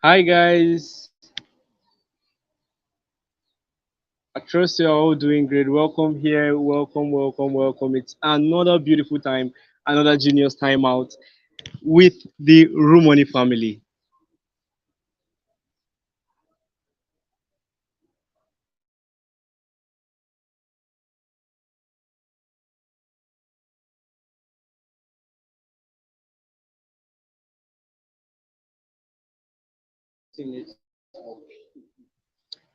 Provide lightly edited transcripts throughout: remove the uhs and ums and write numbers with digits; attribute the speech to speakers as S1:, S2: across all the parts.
S1: Hi guys, I trust you're all doing great. Welcome here, welcome. It's another beautiful time, another genius time out with the RUMONEY family.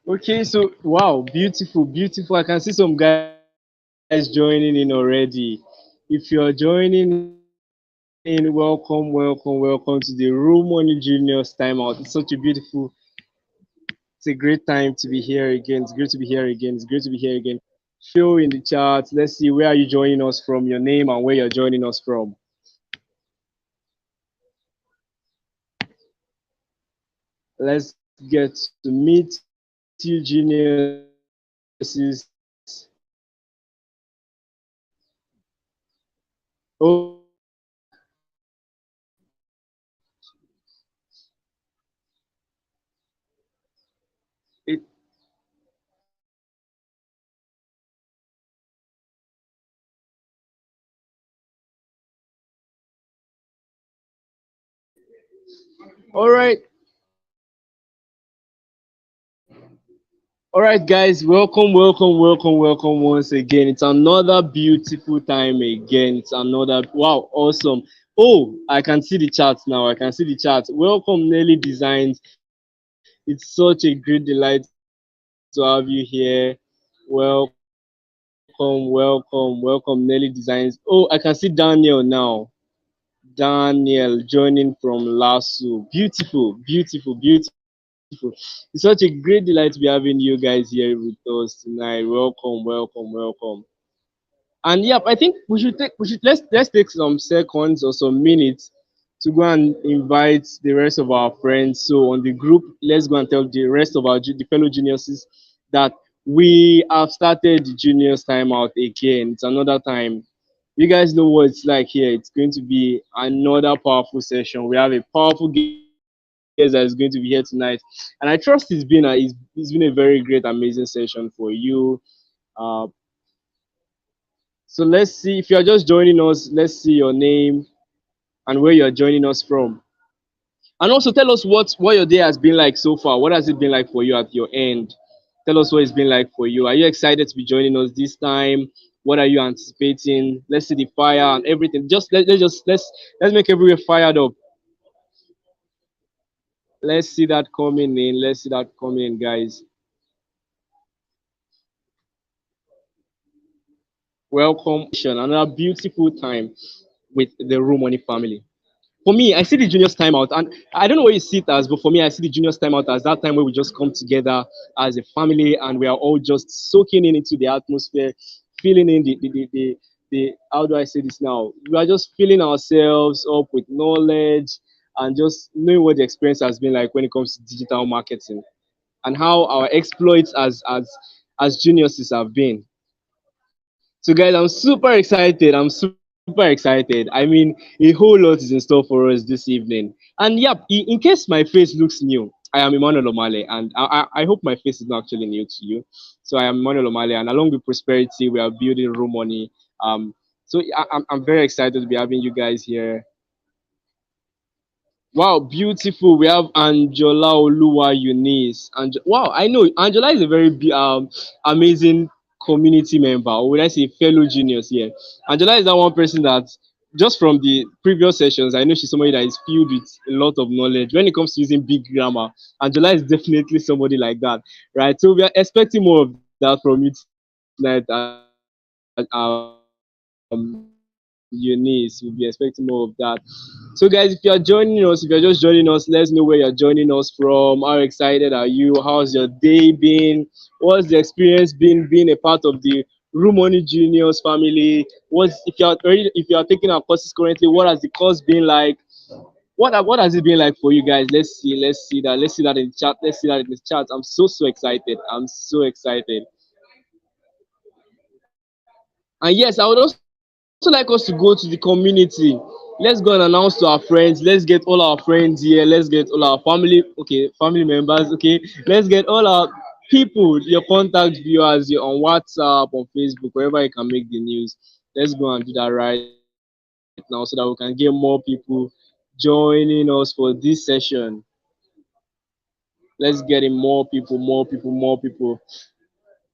S1: Okay, so wow, beautiful. I can see some guys joining in already. If you're joining in, welcome to the RUMONEY Juniors time out. It's such a beautiful, it's a great time to be here again. It's great to be here again. It's great to be here again. Show in the chat. Let's see, where are you joining us from? Your name and where you're joining us from. Let's get to meet you, geniuses. It, all right, all right, guys. Welcome once again. It's another beautiful time again. It's another wow, awesome. Oh, I can see the chat now. I can see the chat. Welcome, Nelly Designs. It's such a great delight to have you here. Welcome, Nelly Designs. Oh, I can see Daniel now. Daniel joining from Lasso. Beautiful. It's such a great delight to be having you guys here with us tonight. Welcome. And yep, I think let's take some seconds or some minutes to go and invite the rest of our friends. So on the group, let's go and tell the rest of the fellow geniuses that we have started the juniors time out again. It's another time. You guys know what it's like here. It's going to be another powerful session. We have a powerful guest that is going to be here tonight, and I trust it's been a very great, amazing session for you. Uh, so let's see, if you are just joining us, let's see your name and where you are joining us from. And also tell us what your day has been like so far. What has it been like for you at your end? Tell us what it's been like for you. Are you excited to be joining us this time? What are you anticipating? Let's see the fire and everything. Let's make everywhere fired up. Let's see that coming in. Let's see that coming in, guys. Welcome. Another beautiful time with the Room Money family. For me, I see the juniors timeout, and I don't know what you see it as, but for me, I see the juniors timeout as that time where we just come together as a family and we are all just soaking in into the atmosphere, feeling in the how do I say this now? We are just filling ourselves up with knowledge and just knowing what the experience has been like when it comes to digital marketing and how our exploits as geniuses have been. So, guys, I'm super excited. I'm super excited. I mean, a whole lot is in store for us this evening. And yep, in case my face looks new, I am Emmanuel Omale, and I hope my face is not actually new to you. So, I am Emmanuel Omale, and along with Prosperity, we are building Room Money. So, I'm very excited to be having you guys here. Wow, beautiful. We have Angela Oluwa Eunice. And wow, I know Angela is a very amazing community member, or would I say fellow genius here. Angela is that one person that just from the previous sessions, I know she's somebody that is filled with a lot of knowledge. When it comes to using big grammar, Angela is definitely somebody like that, right? So we are expecting more of that from you tonight, Eunice. We'll be expecting more of that. So, guys, if you're just joining us, let's know where you're joining us from. How excited are you? How's your day been? What's the experience been being a part of the Rumoni Juniors family? If you are taking our courses currently, what has the course been like? What has it been like for you guys? Let's see that in the chat. Let's see that in the chat. I'm so excited. I'm so excited. And yes, I would also like us to go to the community. let's go and announce to our friends. Let's get all our friends here. Let's get all our family, okay, family members, okay. Let's get all our people, your contact viewers, you're on WhatsApp, on Facebook, wherever you can make the news. Let's go and do that right now so that we can get more people joining us for this session. Let's get in more people, more people, more people.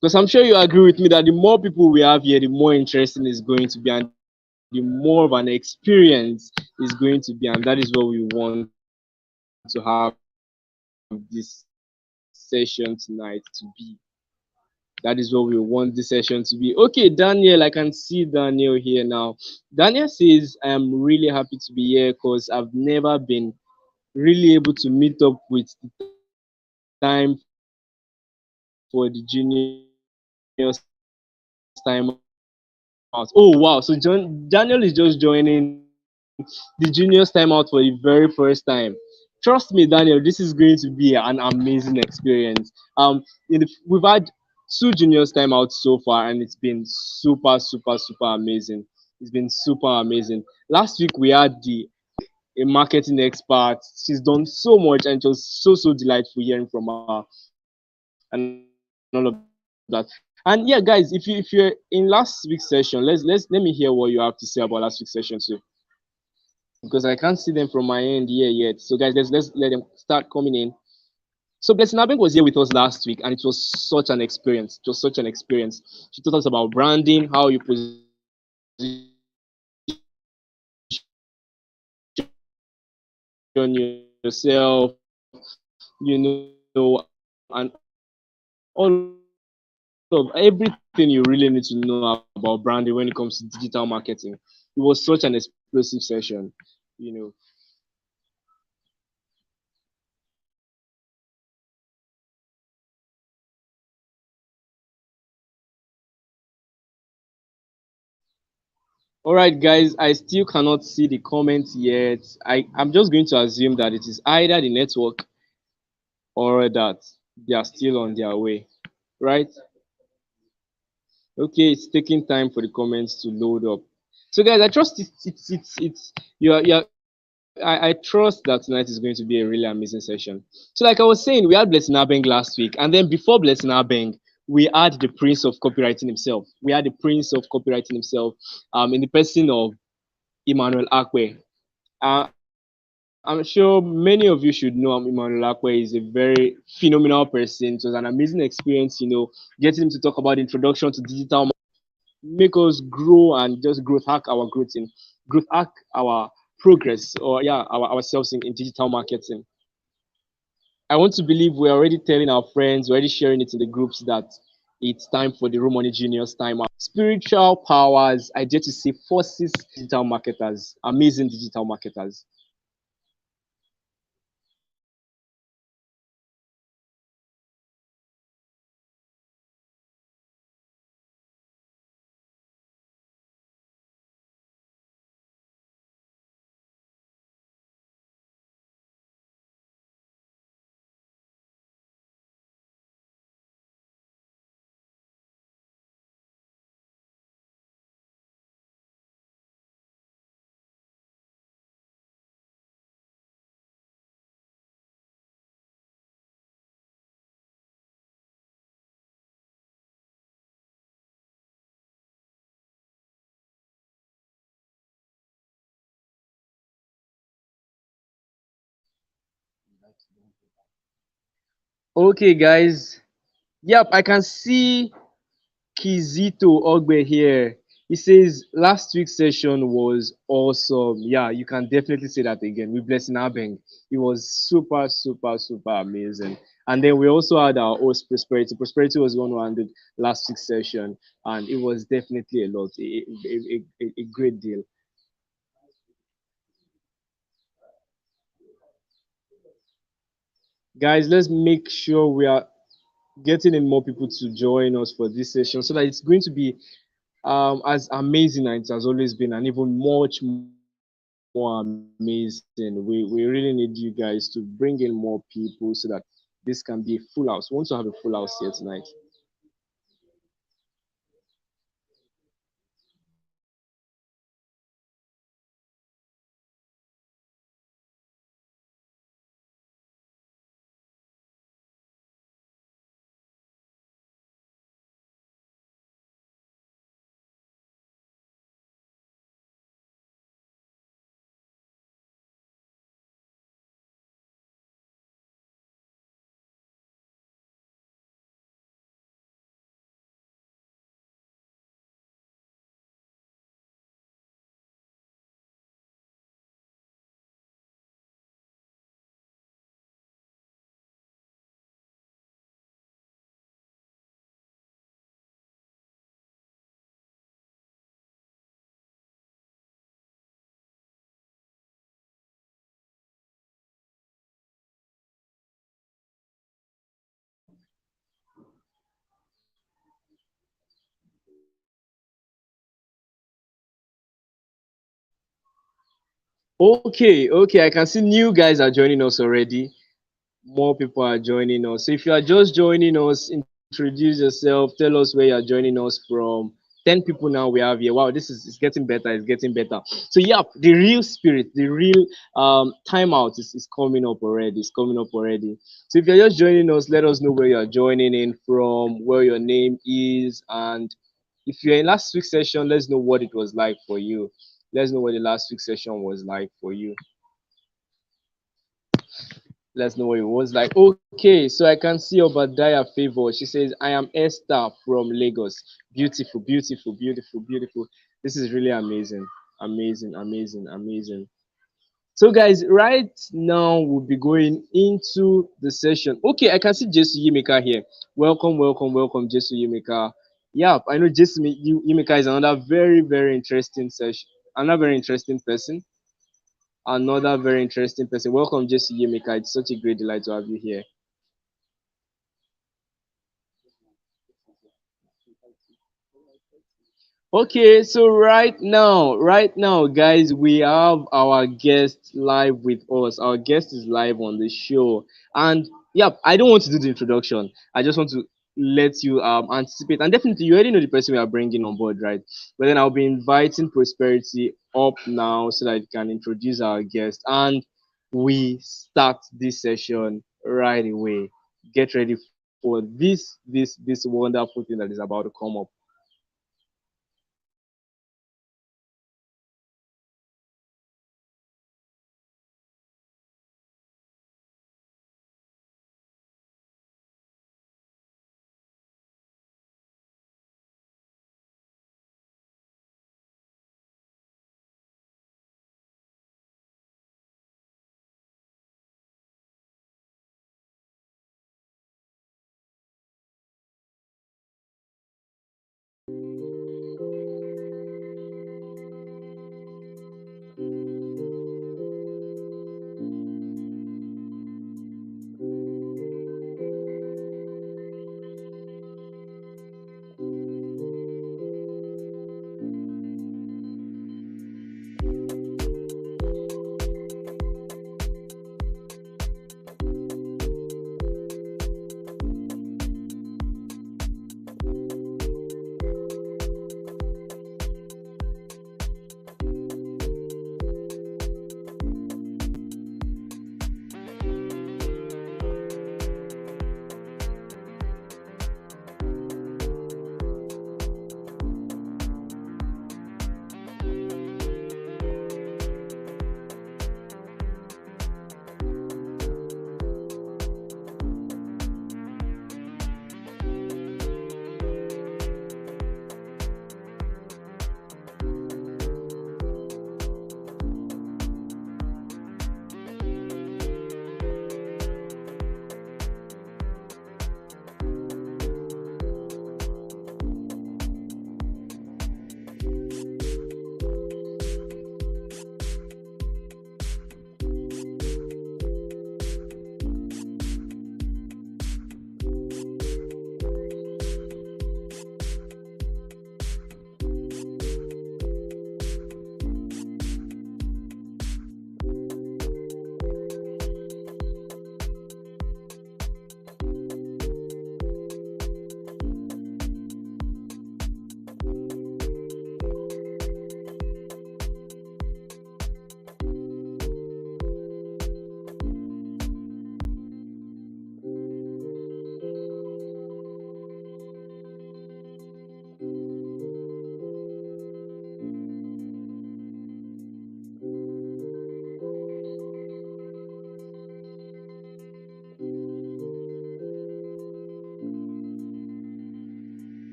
S1: Because I'm sure you agree with me that the more people we have here, the more interesting it's going to be, and the more of an experience is going to be, and that is what we want to have this session tonight to be. That is what we want this session to be. Okay, Daniel, I can see Daniel here now. Daniel says, I am really happy to be here because I've never been really able to meet up with the time for the juniors time out. Oh wow, so Daniel is just joining the juniors time out for the very first time. Trust me, Daniel, this is going to be an amazing experience. We've had two juniors time out so far, and it's been super, super amazing. It's been super, super, super amazing. It's been super amazing. Last week we had a marketing expert. She's done so much, and it was so delightful hearing from her and all of that. And yeah, guys, if you're in last week's session, let me hear what you have to say about last week's session too, because I can't see them from my end here yet. So guys, let's let them start coming in. So Blessing Abeng was here with us last week, and it was such an experience. It was such an experience. She taught us about branding, how you position yourself, you know, and all of everything you really need to know about branding when it comes to digital marketing. It was such an explosive session, you know. All right, guys, I still cannot see the comments yet. I'm just going to assume that it is either the network or that they are still on their way, right? Okay, it's taking time for the comments to load up. So, guys, I trust it's I trust that tonight is going to be a really amazing session. So, like I was saying, we had Blessing Abeng last week, and then before Blessing Abeng, we had the Prince of Copywriting himself. We had the Prince of Copywriting himself, in the person of Emmanuel Akwe. I'm sure many of you should know Emmanuel Akwe is a very phenomenal person. It was an amazing experience, getting him to talk about the introduction to digital marketing, make us grow and just growth hack our progress, or yeah, ourselves in digital marketing. I want to believe we're already telling our friends, we're already sharing it in the groups that it's time for the RUMONEY Genius time out. Spiritual powers, I dare to say forces digital marketers, amazing digital marketers. Okay, guys. Yep, I can see Kizito Ogbe here. He says last week's session was awesome. Yeah, you can definitely say that again. With Blessing Abeng, it was super, super, super amazing. And then we also had our host Prosperity. Prosperity was the one who handled last week's session, and it was definitely a lot, a great deal. Guys, let's make sure we are getting in more people to join us for this session so that it's going to be as amazing as it has always been, and even much more amazing. We really need you guys to bring in more people so that this can be a full house. We want to have a full house here tonight. Okay, okay. I can see new guys are joining us already. More people are joining us. So if you are just joining us, introduce yourself. Tell us where you are joining us from. 10 people now we have here. Wow, this is it's getting better. It's getting better. So yep, the real spirit, the real timeout is coming up already. It's coming up already. So if you're just joining us, let us know where you are joining in from, where your name is, and if you're in last week's session, let's know what it was like for you. Let's know what the last week's session was like for you. Let's know what it was like. Okay, so I can see Obadiah Favor. She says, I am Esther from Lagos. Beautiful, beautiful, beautiful, beautiful. This is really amazing. Amazing, amazing, amazing. So, guys, right now we'll be going into the session. Okay, I can see Jesu Yimika here. Welcome, welcome, welcome, Jesu Yimika. Yeah, I know Yimika is another very, very interesting session, another very interesting person. Another very interesting person. Welcome, Jesse Yemika. It's such a great delight to have you here. Okay, so right now, guys, we have our guest live with us. Our guest is live on the show, and yep, I don't want to do the introduction. I just want to let you anticipate, and definitely you already know the person we are bringing on board, right? But then I'll be inviting Prosperity up now so that it can introduce our guest, and we start this session right away. Get ready for this wonderful thing that is about to come up.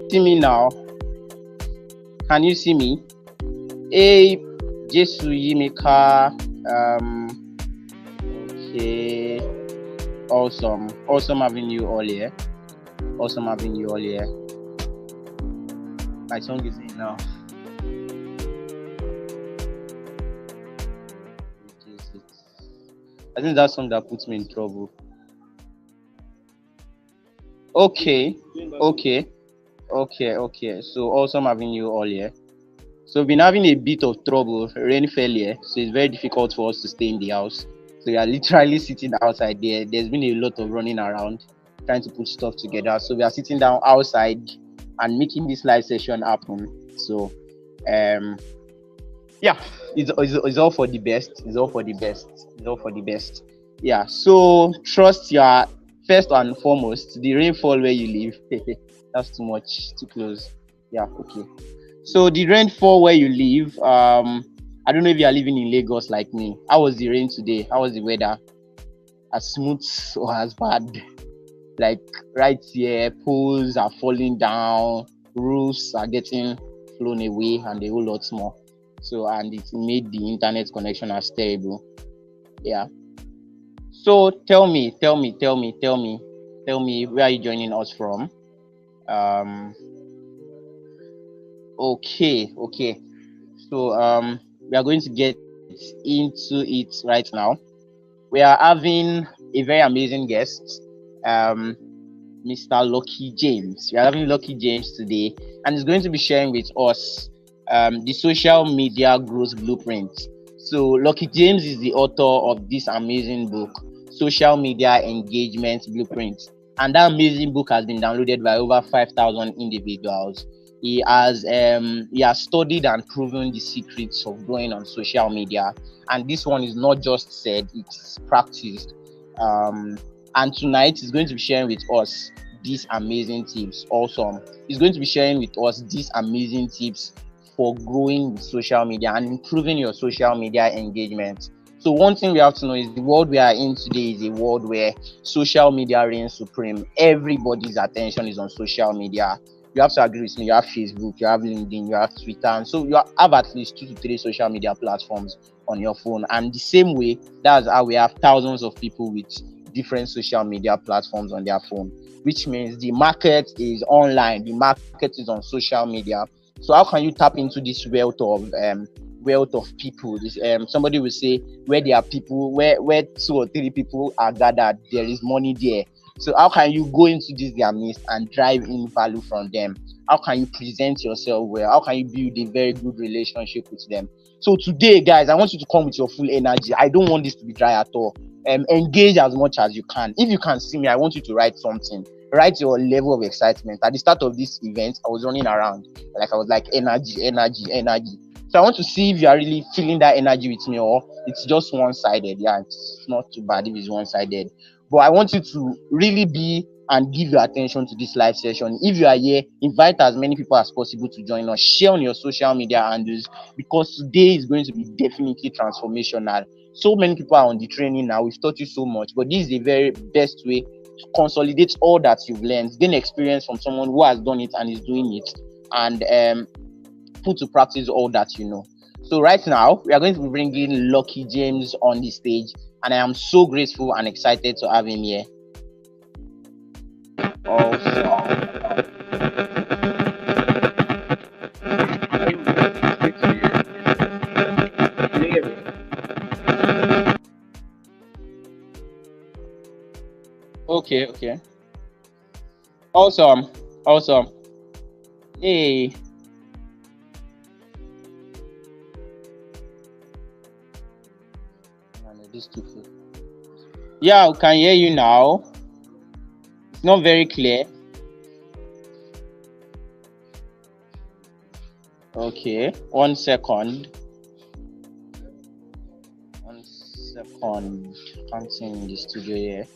S2: See me now? Can you see me? Hey, Jesu Yimika. Okay. Awesome. Awesome having you all here. Awesome having you all here. My song is in now. I think that song that puts me in trouble. Okay, okay, okay. So awesome having you all here. So we've been having a bit of trouble. Rain fell here, so it's very difficult for us to stay in the house. So we are literally sitting outside there. There's been a lot of running around, trying to put stuff together. So we are sitting down outside and making this live session happen. So um yeah, it's all for the best. It's all for the best. It's all for the best. Yeah. So trust your first and foremost the rainfall where you live. That's too much, too close. Yeah. Okay. So the rainfall where you live. I don't know if you are living in Lagos like me. How was the rain today? How was the weather? As smooth or as bad? Like right here, poles are falling down, roofs are getting flown away, and a whole lot more. So, and it made the internet connection as terrible. Yeah. So tell me, where are you joining us from? Um. Okay. So, we are going to get into it right now. We are having a very amazing guest. Mr. Lucky James. We are having Lucky James today, and he's going to be sharing with us the social media growth blueprint. So, Lucky James is the author of this amazing book, Social Media Engagement Blueprint. And that amazing book has been downloaded by over 5,000 individuals. He has studied and proven the secrets of growing on social media, and this one is not just said; it's practiced. Um, and tonight he's going to be sharing with us these amazing tips. Awesome! He's going to be sharing with us these amazing tips for growing with social media and improving your social media engagement. So one thing we have to know is the world we are in today is a world where social media reigns supreme. Everybody's attention is on social media. You have to agree with me. You have Facebook, you have LinkedIn, you have Twitter, and so you have at least 2 to 3 social media platforms on your phone. And the same way, that's how we have thousands of people with different social media platforms on their phone, which means the market is online, the market is on social media. So how can you tap into this wealth of people? This somebody will say where there are people, where 2 or 3 people are gathered, there is money there. So how can you go into this their midst and drive in value from them? How can you present yourself well? How can you build a very good relationship with them? So today, guys, I want you to come with your full energy. I don't want this to be dry at all. Engage as much as you can. If you can see me, I want you to write something. Write your level of excitement. At the start of this event, I was running around. I was like, energy, energy, energy. So I want to see if you are really feeling that energy with me, or it's just one-sided. Yeah, it's not too bad if it's one-sided. But I want you to really be and give your attention to this live session. If you are here, invite as many people as possible to join us. Share on your social media handles, because today is going to be definitely transformational. So many people are on the training now. We've taught you so much, but this is the very best way to consolidate all that you've learned, gain experience from someone who has done it and is doing it, and put to practice all that you know. So right now, we are going to be bringing Lucky James on the stage, and I am so grateful and excited to have him here. Also, okay. Awesome. Hey, this too. Yeah, we can hear you now. It's not very clear. Okay, 1 second. 1 second. Can't see in the studio here.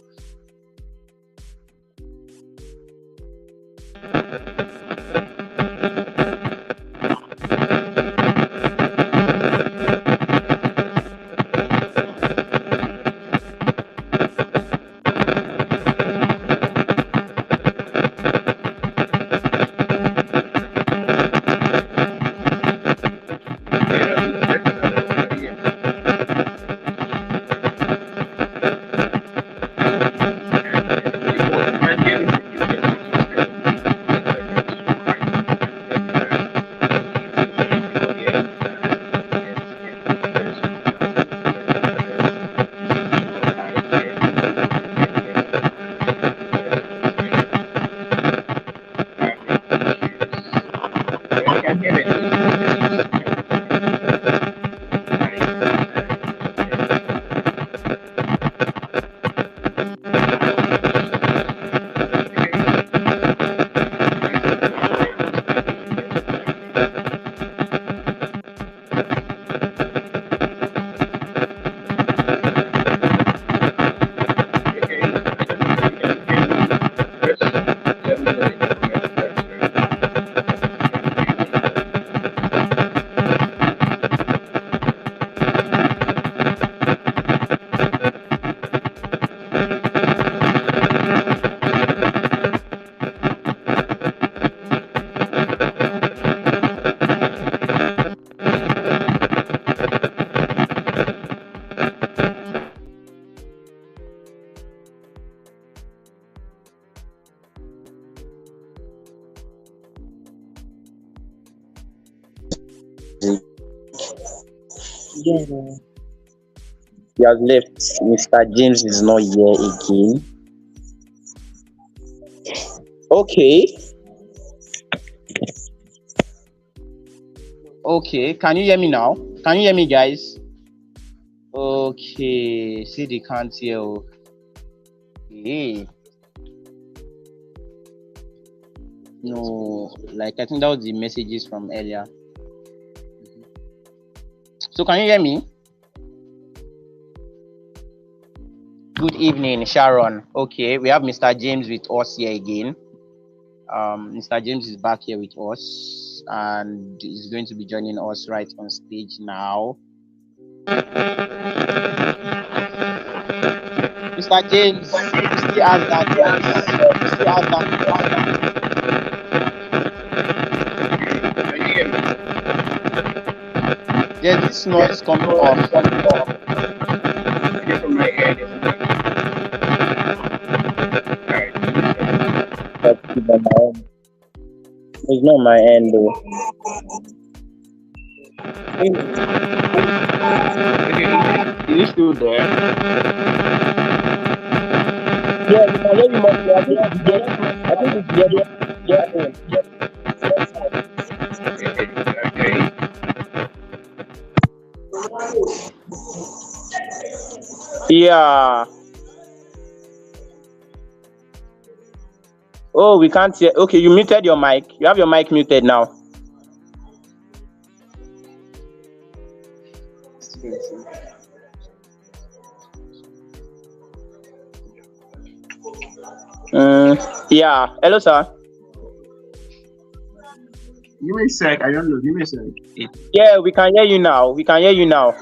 S2: He has left. Mr. James is not here again. Okay. Okay. Can you hear me now? Can you hear me, guys? Okay. See, they can't hear. Okay. No, like I think that was the messages from earlier. So can you hear me? Good evening, Sharon. Okay, we have Mr. James with us here again. Mr. James is back here with us and is going to be joining us right on stage now. Mr. James, you still have that voice. You still have that voice. There's this noise coming off. It's not my end though. Is it still there? Yeah, we can hear you much. I think it's there. Yeah. Oh, we can't hear. Okay, you muted your mic. You have your mic muted now. Yeah. Hello, sir.
S3: Give me a sec. I don't know. Give me a sec.
S2: Yeah, we can hear you now. We can hear you now.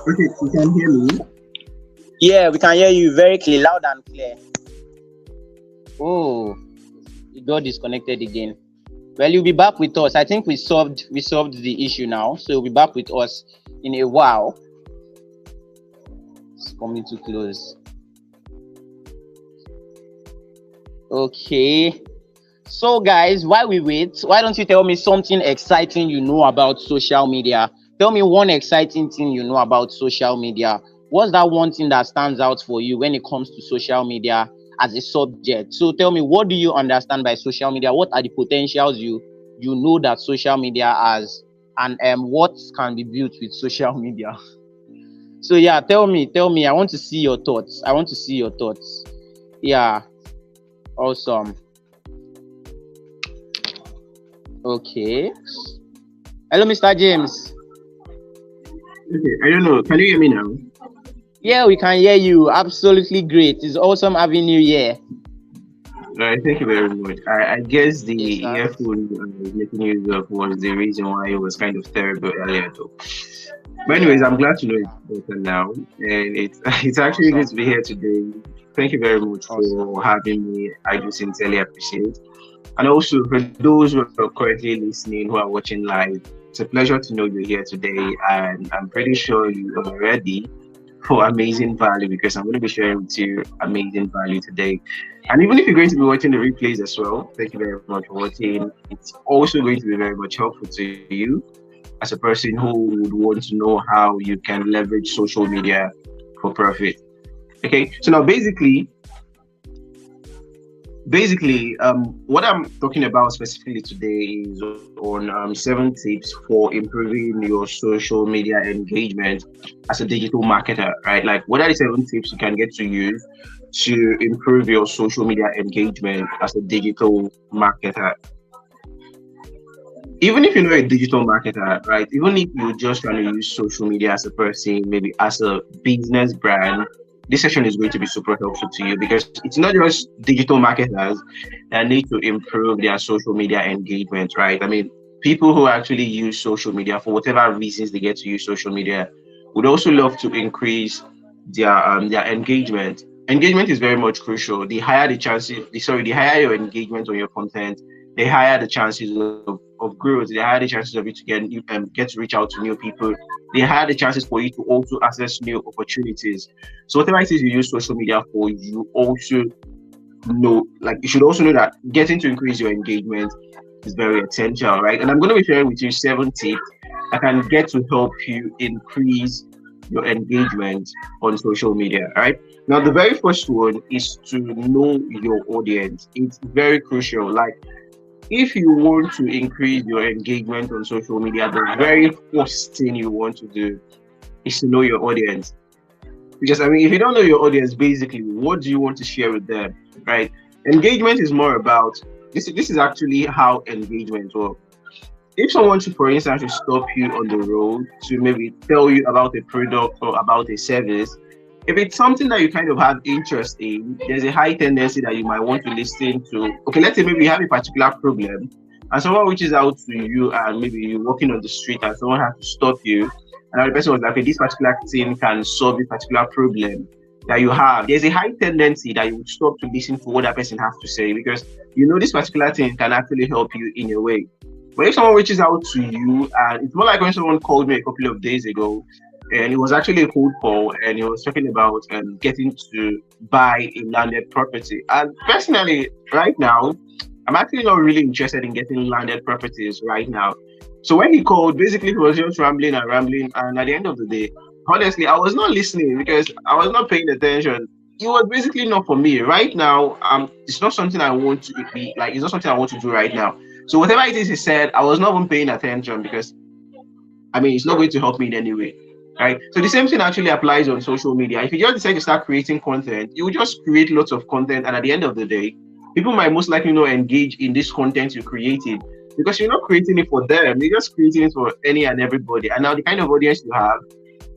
S3: Okay, you can hear me?
S2: Yeah, we can hear you very clear, loud and clear. Oh, it got disconnected again. Well, you'll be back with us. I think we solved the issue now. So you'll be back with us in a while. It's coming too close. Okay. So guys, while we wait, why don't you tell me something exciting you know about social media? Tell me one exciting thing you know about social media. What's that one thing that stands out for you when it comes to social media as a subject? So tell me, what do you understand by social media? What are the potentials you know that social media has, and what can be built with social media? So yeah, tell me. I want to see your thoughts. Yeah, awesome. Okay. Hello, Mr. James.
S3: Okay, I don't know. Can you hear me now?
S2: Yeah, we can hear you. Absolutely great. It's awesome having you here.
S3: Right, thank you very much. I guess the earphone I was making use of was the reason why it was kind of terrible earlier though. But anyways, I'm glad to know it's better now. And it's actually good to be here today. Thank you very much for having me. I do sincerely appreciate. And also for those who are currently listening, who are watching live, it's a pleasure to know you're here today. And I'm pretty sure you are ready for amazing value, because I'm going to be sharing with you amazing value today. And even if you're going to be watching the replays as well, thank you very much for watching. It's also going to be very much helpful to you as a person who would want to know how you can leverage social media for profit. Okay, so now basically, what I'm talking about specifically today is on 7 tips for improving your social media engagement as a digital marketer, right? Like, what are the 7 tips you can get to use to improve your social media engagement as a digital marketer? Even if you're not a digital marketer, right? Even if you're just trying to use social media as a person, maybe as a business brand, this session is going to be super helpful to you, because it's not just digital marketers that need to improve their social media engagement, right? I mean, people who actually use social media for whatever reasons they get to use social media would also love to increase their engagement. Engagement is very much crucial. The higher your engagement on your content, the higher the chances of growth, the higher the chances of you to get to reach out to new people, the higher the chances for you to also access new opportunities. So whatever it is you use social media for, you also know, like, you should also know that getting to increase your engagement is very essential, right? And I'm going to be sharing with you 7 tips that can get to help you increase your engagement on social media. All right. Now, the very first one is to know your audience. It's very crucial. Like, if you want to increase your engagement on social media, the very first thing you want to do is to know your audience. Because I mean, if you don't know your audience, basically, what do you want to share with them, right? Engagement is more about this. This is actually how engagement works. If someone should, for instance, should stop you on the road to maybe tell you about a product or about a service, if it's something that you kind of have interest in, there's a high tendency that you might want to listen to. Okay, let's say maybe you have a particular problem and someone reaches out to you, and maybe you're walking on the street and someone has to stop you. And the person was like, okay, this particular thing can solve this particular problem that you have. There's a high tendency that you would stop to listen to what that person has to say, because you know this particular thing can actually help you in a way. But if someone reaches out to you, and it's more like when someone called me a couple of days ago, and it was actually a cold call, and he was talking about getting to buy a landed property. And personally, right now, I'm actually not really interested in getting landed properties right now. So when he called, basically he was just rambling and rambling, and at the end of the day, honestly, I was not listening because I was not paying attention. It was basically not for me right now. It's not something I want to be like. It's not something I want to do right now. So whatever it is he said, I was not even paying attention, because I mean, it's not going to help me in any way, right? So the same thing actually applies on social media. If you just decide to start creating content, you will just create lots of content, and at the end of the day, people might most likely not engage in this content you created, because you're not creating it for them. You're just creating it for any and everybody. And now the kind of audience you have,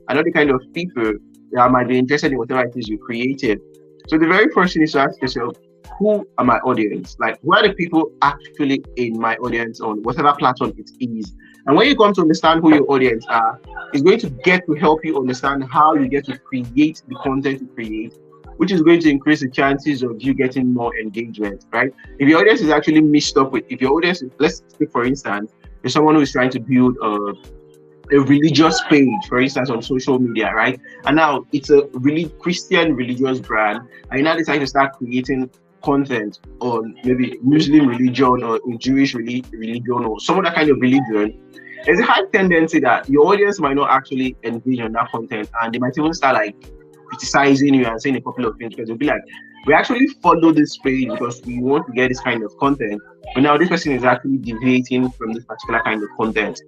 S3: and now the kind of people that might be interested in whatever it is you created. So the very first thing is to ask yourself, who are my audience? Like, who are the people actually in my audience on whatever platform it is? And when you come to understand who your audience are, it's going to get to help you understand how you get to create the content you create, which is going to increase the chances of you getting more engagement, right? If your audience is actually mixed up with, if your audience, let's take for instance, if someone who is trying to build a religious page, for instance, on social media, right? And now it's a really Christian religious brand, and you now decide to start creating content on maybe Muslim religion or a Jewish religion or some other kind of religion, there's a high tendency that your audience might not actually engage on that content, and they might even start like criticizing you and saying a couple of things, because they'll be like, we actually follow this page because we want to get this kind of content, but now this person is actually deviating from this particular kind of content,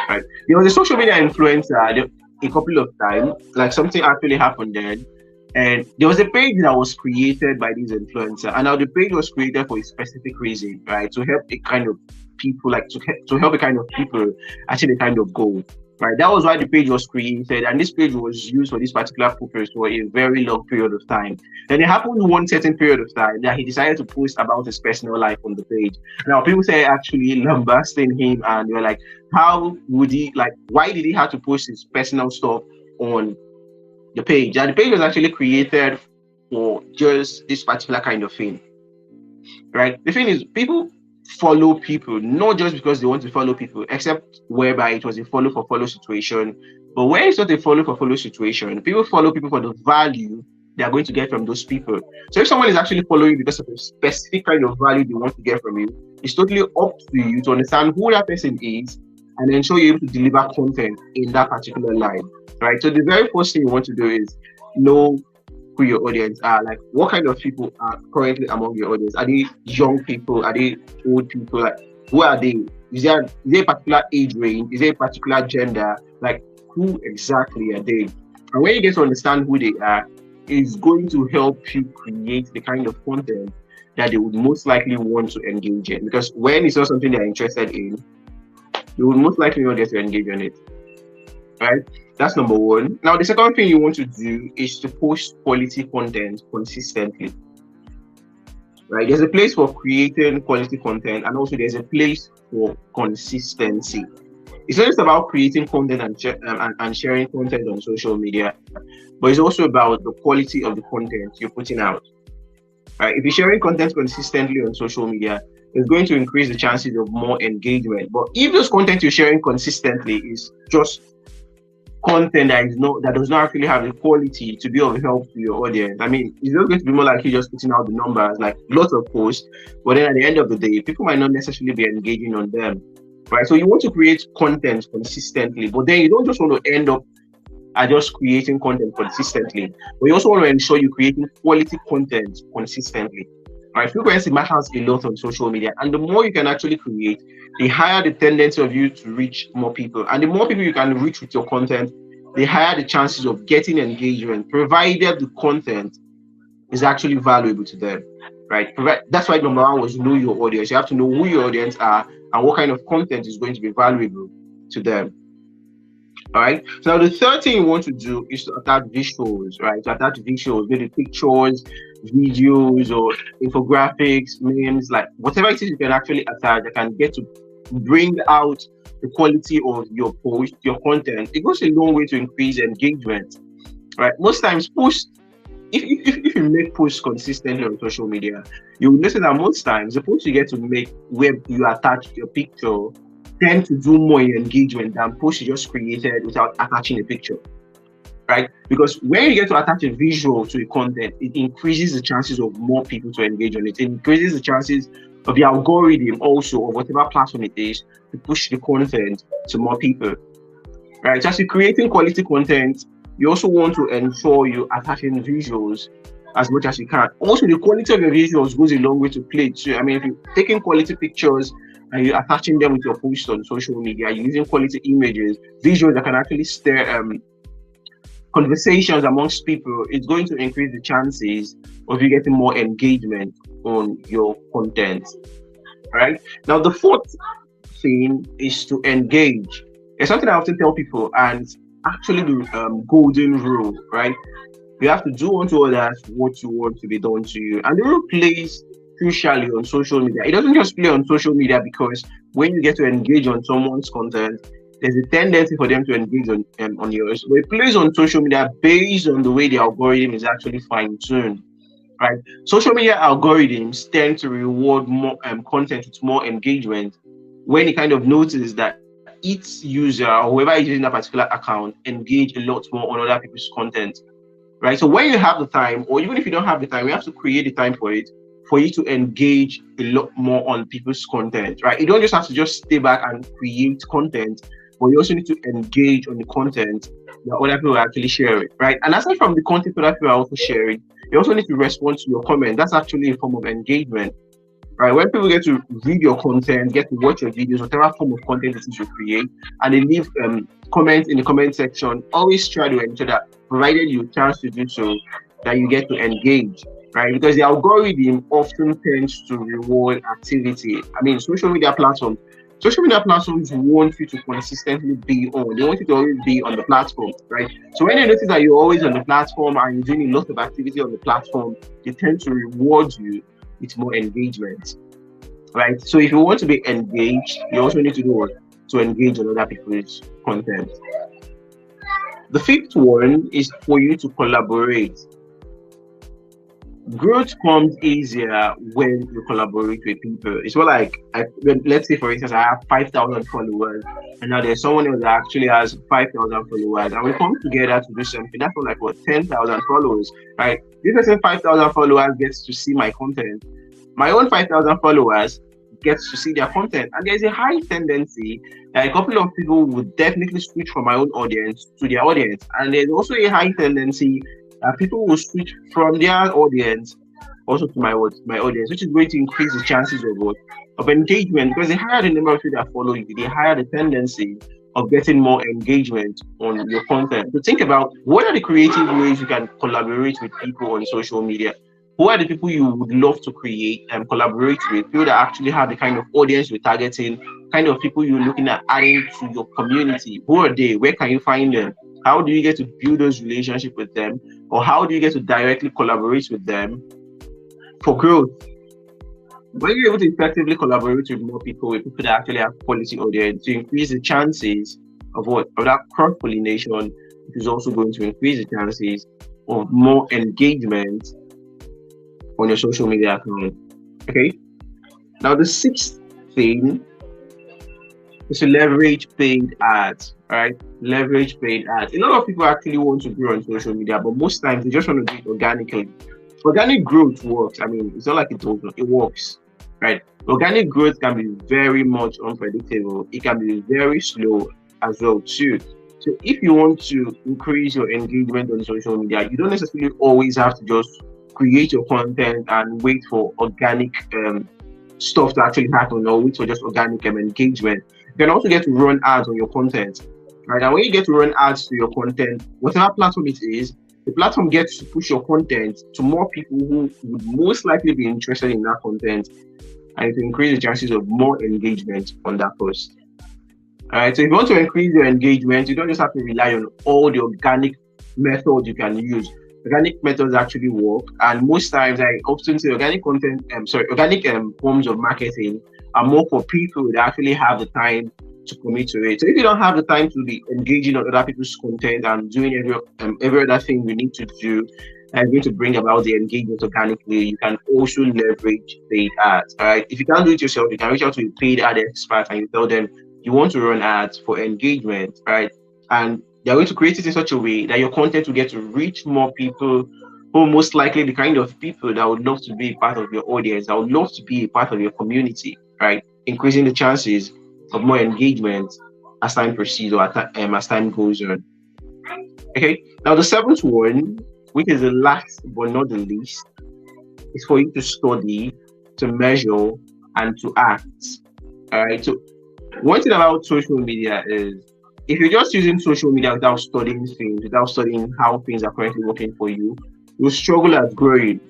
S3: right? There was a social media influencer a couple of times, like something actually happened then, and there was a page that was created by this influencer, and now the page was created for a specific reason, right? To help a kind of people, like to help a kind of people achieve a kind of goal, right? That was why the page was created, and this page was used for this particular purpose for a very long period of time. Then it happened one certain period of time that he decided to post about his personal life on the page. Now people say actually lambasting him, and they were like, how would he, like, why did he have to post his personal stuff on the page? And the page was actually created for just this particular kind of thing, right? The thing is, people follow people not just because they want to follow people, except whereby it was a follow for follow situation. But when it's not a follow for follow situation, people follow people for the value they are going to get from those people. So if someone is actually following because of a specific kind of value they want to get from you, it's totally up to you to understand who that person is and ensure you're able to deliver content in that particular line, right? So the very first thing you want to do is know who your audience are. Like, what kind of people are currently among your audience? Are they young people? Are they old people? Like, who are they? Is there a particular age range? Is there a particular gender? Like, who exactly are they? And when you get to understand who they are, it's going to help you create the kind of content that they would most likely want to engage in. Because when it's not something they're interested in, you will most likely not get to engage on it, right? That's number one. Now, the second thing you want to do is to post quality content consistently, right? There's a place for creating quality content, and also there's a place for consistency. It's not just about creating content and sharing content on social media, but it's also about the quality of the content you're putting out, right? If you're sharing content consistently on social media, it's going to increase the chances of more engagement. But if those content you're sharing consistently is just content that does not actually have the quality to be of help to your audience, I mean, it's not going to be more like you just putting out the numbers, like lots of posts, but then at the end of the day, people might not necessarily be engaging on them. right? So you want to create content consistently, but then you don't just want to end up at just creating content consistently, but you also want to ensure you're creating quality content consistently. Right? Frequency matters a lot on social media, and the more you can actually create, the higher the tendency of you to reach more people, and the more people you can reach with your content, the higher the chances of getting engagement, provided the content is actually valuable to them, right? That's why number one was know your audience. You have to know who your audience are and what kind of content is going to be valuable to them. All right. So now the third thing you want to do is to attach visuals, right? To attach visuals, maybe pictures, videos, or infographics, memes, like whatever it is you can actually attach that can get to bring out the quality of your post, your content. It goes a long way to increase engagement, right? Most times, if you make posts consistently on social media, you will notice that most times the posts you get to make where you attach your picture tend to do more in engagement than posts you just created without attaching a picture, right? Because when you get to attach a visual to a content, it increases the chances of more people to engage on it. It increases the chances of the algorithm also, of whatever platform it is, to push the content to more people, right? So as you're creating quality content, you also want to ensure you're attaching visuals as much as you can. Also, the quality of your visuals goes a long way to play too. I mean, if you're taking quality pictures and you're attaching them with your posts on social media, you're using quality images, visuals that can actually stir conversations amongst people, it's going to increase the chances of you getting more engagement on your content. Right? Now, the fourth thing is to engage. It's something I often tell people, and actually the golden rule, right? You have to do unto others what you want to be done to you. And the rule plays crucially on social media. It doesn't just play on social media because when you get to engage on someone's content, there's a tendency for them to engage on yours. But it plays on social media based on the way the algorithm is actually fine-tuned, right? Social media algorithms tend to reward more content with more engagement when it kind of notices that its user or whoever is using that particular account engage a lot more on other people's content, right? So when you have the time, or even if you don't have the time, you have to create the time for it, for you to engage a lot more on people's content, right? You don't just have to just stay back and create content, but you also need to engage on the content that other people are actually sharing, right? And aside from the content other people are also sharing, you also need to respond to your comment. That's actually a form of engagement, right? When people get to read your content, get to watch your videos, whatever form of content it is you create, and they leave comments in the comment section, always try to ensure that, provided you chance to do so, that you get to engage, right? Because the algorithm often tends to reward activity. I mean, social media platforms want you to consistently be on. They want you to always be on the platform, right? So when they notice that you're always on the platform and you're doing a lot of activity on the platform, they tend to reward you with more engagement, right? So if you want to be engaged, you also need to do what? To engage on other people's content. The fifth one is for you to collaborate. Growth comes easier when you collaborate with people. It's more like, let's say for instance, I have 5,000 followers, and now there's someone else that actually has 5,000 followers, and we come together to do something. That's not like what 10,000 followers, right? This person 5,000 followers gets to see my content. My own 5,000 followers gets to see their content, and there's a high tendency that a couple of people would definitely switch from my own audience to their audience, and there's also a high tendency people will switch from their audience also to my audience, which is going to increase the chances of engagement, because the higher the number of people that follow you, the higher the tendency of getting more engagement on your content. So think about, what are the creative ways you can collaborate with people on social media? Who are the people you would love to create and collaborate with? People that actually have the kind of audience you're targeting, kind of people you're looking at adding to your community. Who are they? Where can you find them? How do you get to build those relationships with them? Or how do you get to directly collaborate with them for growth? When you're able to effectively collaborate with more people, with people that actually have quality audience, to increase the chances of that cross-pollination, which is also going to increase the chances of more engagement on your social media account. Okay. Now the sixth thing is to leverage paid ads. All right, leverage paid ads. A lot of people actually want to grow on social media, but most times they just want to do it organically. Organic growth works. I mean, it's not like it works. It works. right? Organic growth can be very much unpredictable. It can be very slow as well too. So if you want to increase your engagement on social media, you don't necessarily always have to just create your content and wait for organic stuff to actually happen, or wait for just organic engagement. You can also get to run ads on your content, right? And when you get to run ads to your content, whatever platform it is, the platform gets to push your content to more people who would most likely be interested in that content, and to increase the chances of more engagement on that post. All right. So if you want to increase your engagement, you don't just have to rely on all the organic methods you can use. Organic methods actually work, and most times I often say organic forms of marketing are more for people that actually have the time to commit to it. So if you don't have the time to be engaging on other people's content and doing every other thing you need to do, and going to bring about the engagement organically, you can also leverage paid ads. All right. If you can't do it yourself, you can reach out to a paid ad expert and you tell them you want to run ads for engagement, right? And they're going to create it in such a way that your content will get to reach more people, who most likely the kind of people that would love to be a part of your audience, that would love to be a part of your community, right? Increasing the chances of more engagement as time proceeds, or as time goes on. Okay. Now the seventh one, which is the last but not the least, is for you to study, to measure, and to act. All right. So one thing about social media is, if you're just using social media without studying things, without studying how things are currently working for you, you'll struggle at growing,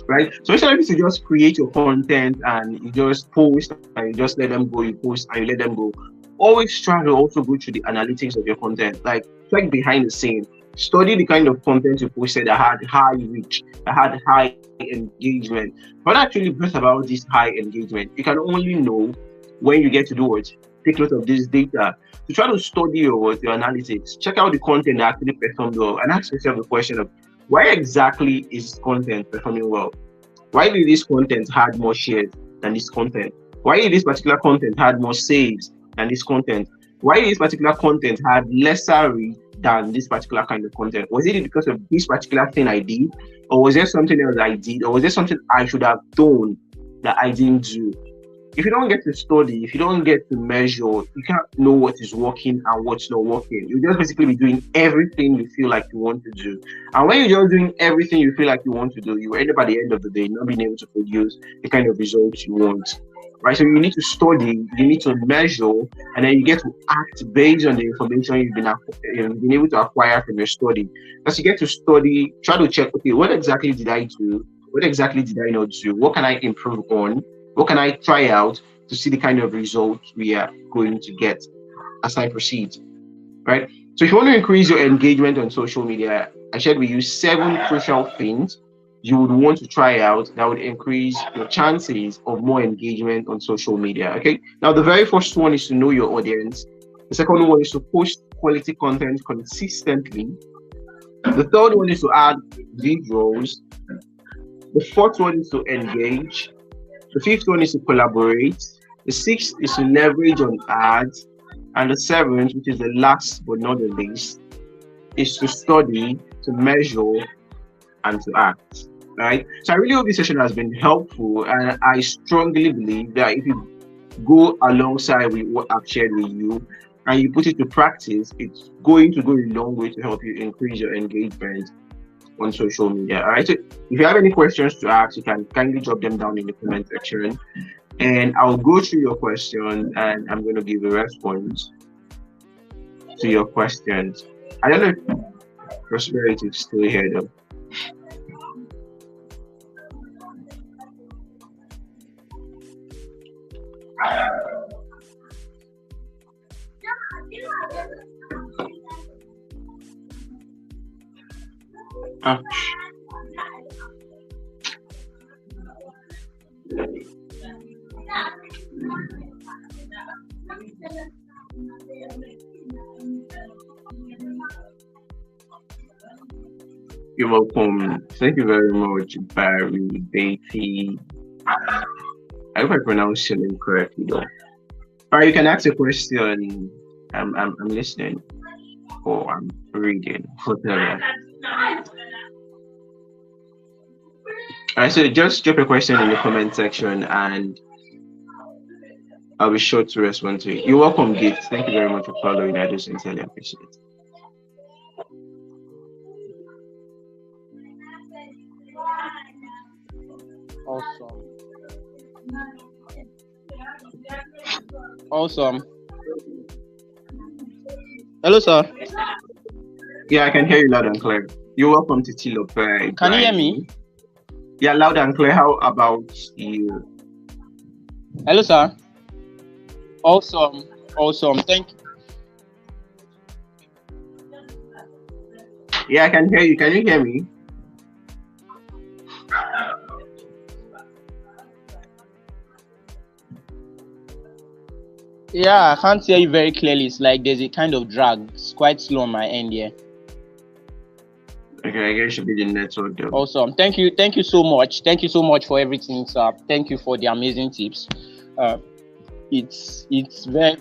S3: right? So instead of you just create your content and you just post and you just let them go, you post and you let them go. Always try to also go through the analytics of your content, like check behind the scene. Study the kind of content you posted that had high reach, that had high engagement. What actually brought about this high engagement? You can only know when you get to do it. Take note of this data. To try to study your analytics, check out the content that actually performed well, and ask yourself the question of, why exactly is content performing well? Why did this content had more shares than this content? Why did this particular content had more saves than this content? Why did this particular content had lesser reach than this particular kind of content? Was it because of this particular thing I did, or was there something else I did, or was there something I should have done that I didn't do? If you don't get to study, if you don't get to measure, you can't know what is working and what's not working. You just basically be doing everything you feel like you want to do. And when you're just doing everything you feel like you want to do, you end up at the end of the day not being able to produce the kind of results you want. Right? So you need to study, you need to measure, and then you get to act based on the information you've been able to acquire from your study. As you get to study, try to check, okay, what exactly did I do? What exactly did I not do? What can I improve on? What can I try out to see the kind of results we are going to get as time proceeds, right? So if you want to increase your engagement on social media, I shared with you 7 crucial things you would want to try out that would increase your chances of more engagement on social media, okay? Now, the very first one is to know your audience. The second one is to post quality content consistently. The third one is to add videos. The fourth one is to engage. The fifth one is to collaborate. The sixth is to leverage on ads. And the seventh, which is the last but not the least, is to study, to measure, and to act. Right? So I really hope this session has been helpful, and I strongly believe that if you go alongside with what I've shared with you and you put it to practice, it's going to go a long way to help you increase your engagement on social media. All right. So if you have any questions to ask, you can kindly drop them down in the comment section, and I'll go through your question and I'm going to give a response to your questions. I don't know if Prosperity is still here though. Ah. You're welcome. Thank you very much, Barry, Beatty. I hope I pronounced your name correctly though. All right, you can ask a question. I'm listening, or I'm reading, whatever. Alright, so just drop a question in the comment section and I'll be sure to respond to it. You're welcome, Gift. Thank you very much for following. I do sincerely appreciate it.
S2: Awesome. Awesome. Hello, sir.
S3: Yeah, I can hear you loud and clear. You're welcome to Tilop.
S2: Can you hear me?
S3: Yeah, loud and clear. How about you?
S2: Hello, sir. Awesome. Awesome. Thank you.
S3: Yeah, I can hear you. Can you hear me?
S2: Yeah, I can't hear you very clearly. It's like there's a kind of drag. It's quite slow on my end here.
S3: Okay, I guess it should be the network though.
S2: Awesome. Thank you. Thank you so much. Thank you so much for everything, sir. Thank you for the amazing tips. It's very.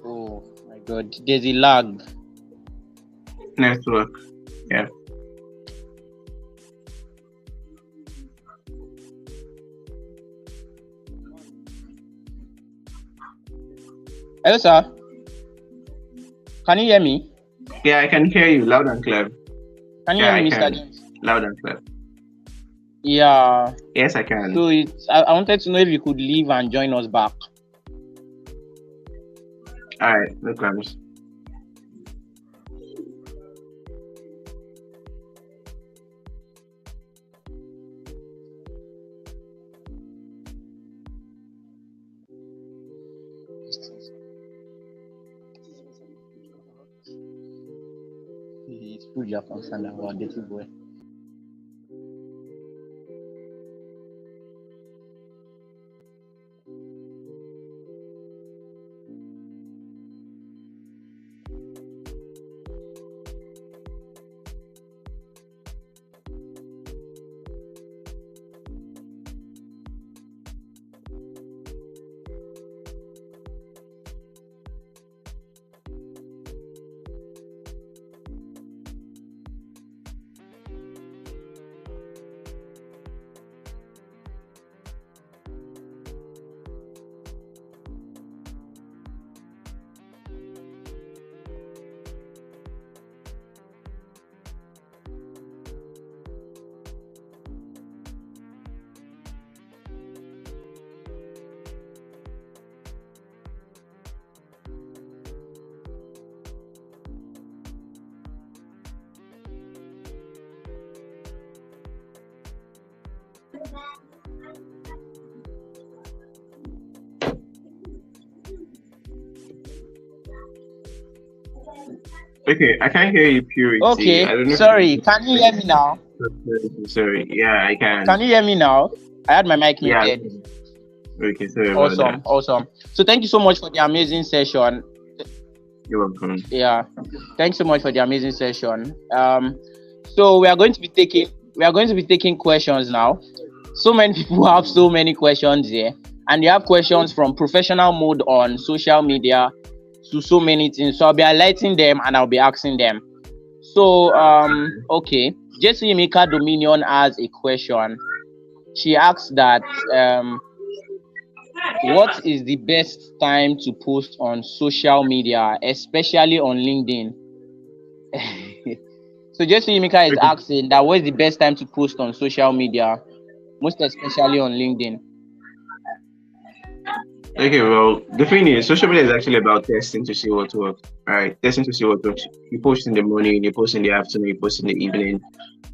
S2: Oh my God, there's a lag.
S3: Network. Yeah.
S2: Hello, sir. Can you hear me?
S3: Yeah, I can hear you loud and clear.
S2: Can you
S3: Yeah,
S2: hear me,
S3: I
S2: Mr.
S3: can.
S2: James?
S3: Loud and clear.
S2: Yeah.
S3: Yes, I can.
S2: So I wanted to know if you could leave and join us back.
S3: All right, no problems.
S2: It's food you're concerned about, dirty boy.
S3: Okay, I can't hear you, Purity. I
S2: Okay,
S3: don't know if
S2: sorry. Can you hear me now?
S3: sorry. Yeah, I can.
S2: Can you hear me now? I had my mic
S3: Yeah.
S2: muted.
S3: Okay, sorry about
S2: Awesome,
S3: that.
S2: awesome. So thank you so much for the amazing session.
S3: You're welcome.
S2: Yeah, thanks so much for the amazing session. So we are going to be taking questions now. So many people have so many questions here, and they have questions from professional mode on social media to so many things. So I'll be highlighting them and I'll be asking them. So okay, Jesse Mika Dominion has a question. She asks that what is the best time to post on social media, especially on LinkedIn? So Jesse Mika is asking that what is the best time to post on social media, most especially on LinkedIn?
S3: Okay, well, the thing is, social media is actually about testing to see what works. Right, testing to see what works. You post in the morning, you post in the afternoon, you post in the evening.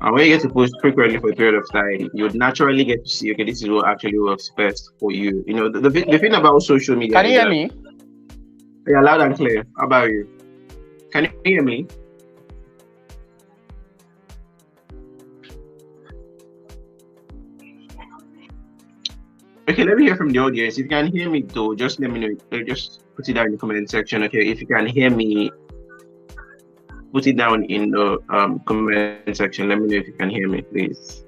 S3: And when you get to post frequently for a period of time, you would naturally get to see, okay, this is what actually works best for you. You know, the thing about social media
S2: Can you
S3: is
S2: hear
S3: that,
S2: me?
S3: yeah, loud and clear. How about you? Can you hear me? Okay, let me hear from the audience. If you can hear me, though, just let me know. Just put it down in the comment section. Okay, if you can hear me, put it down in the comment section. Let me know if you can hear me, please.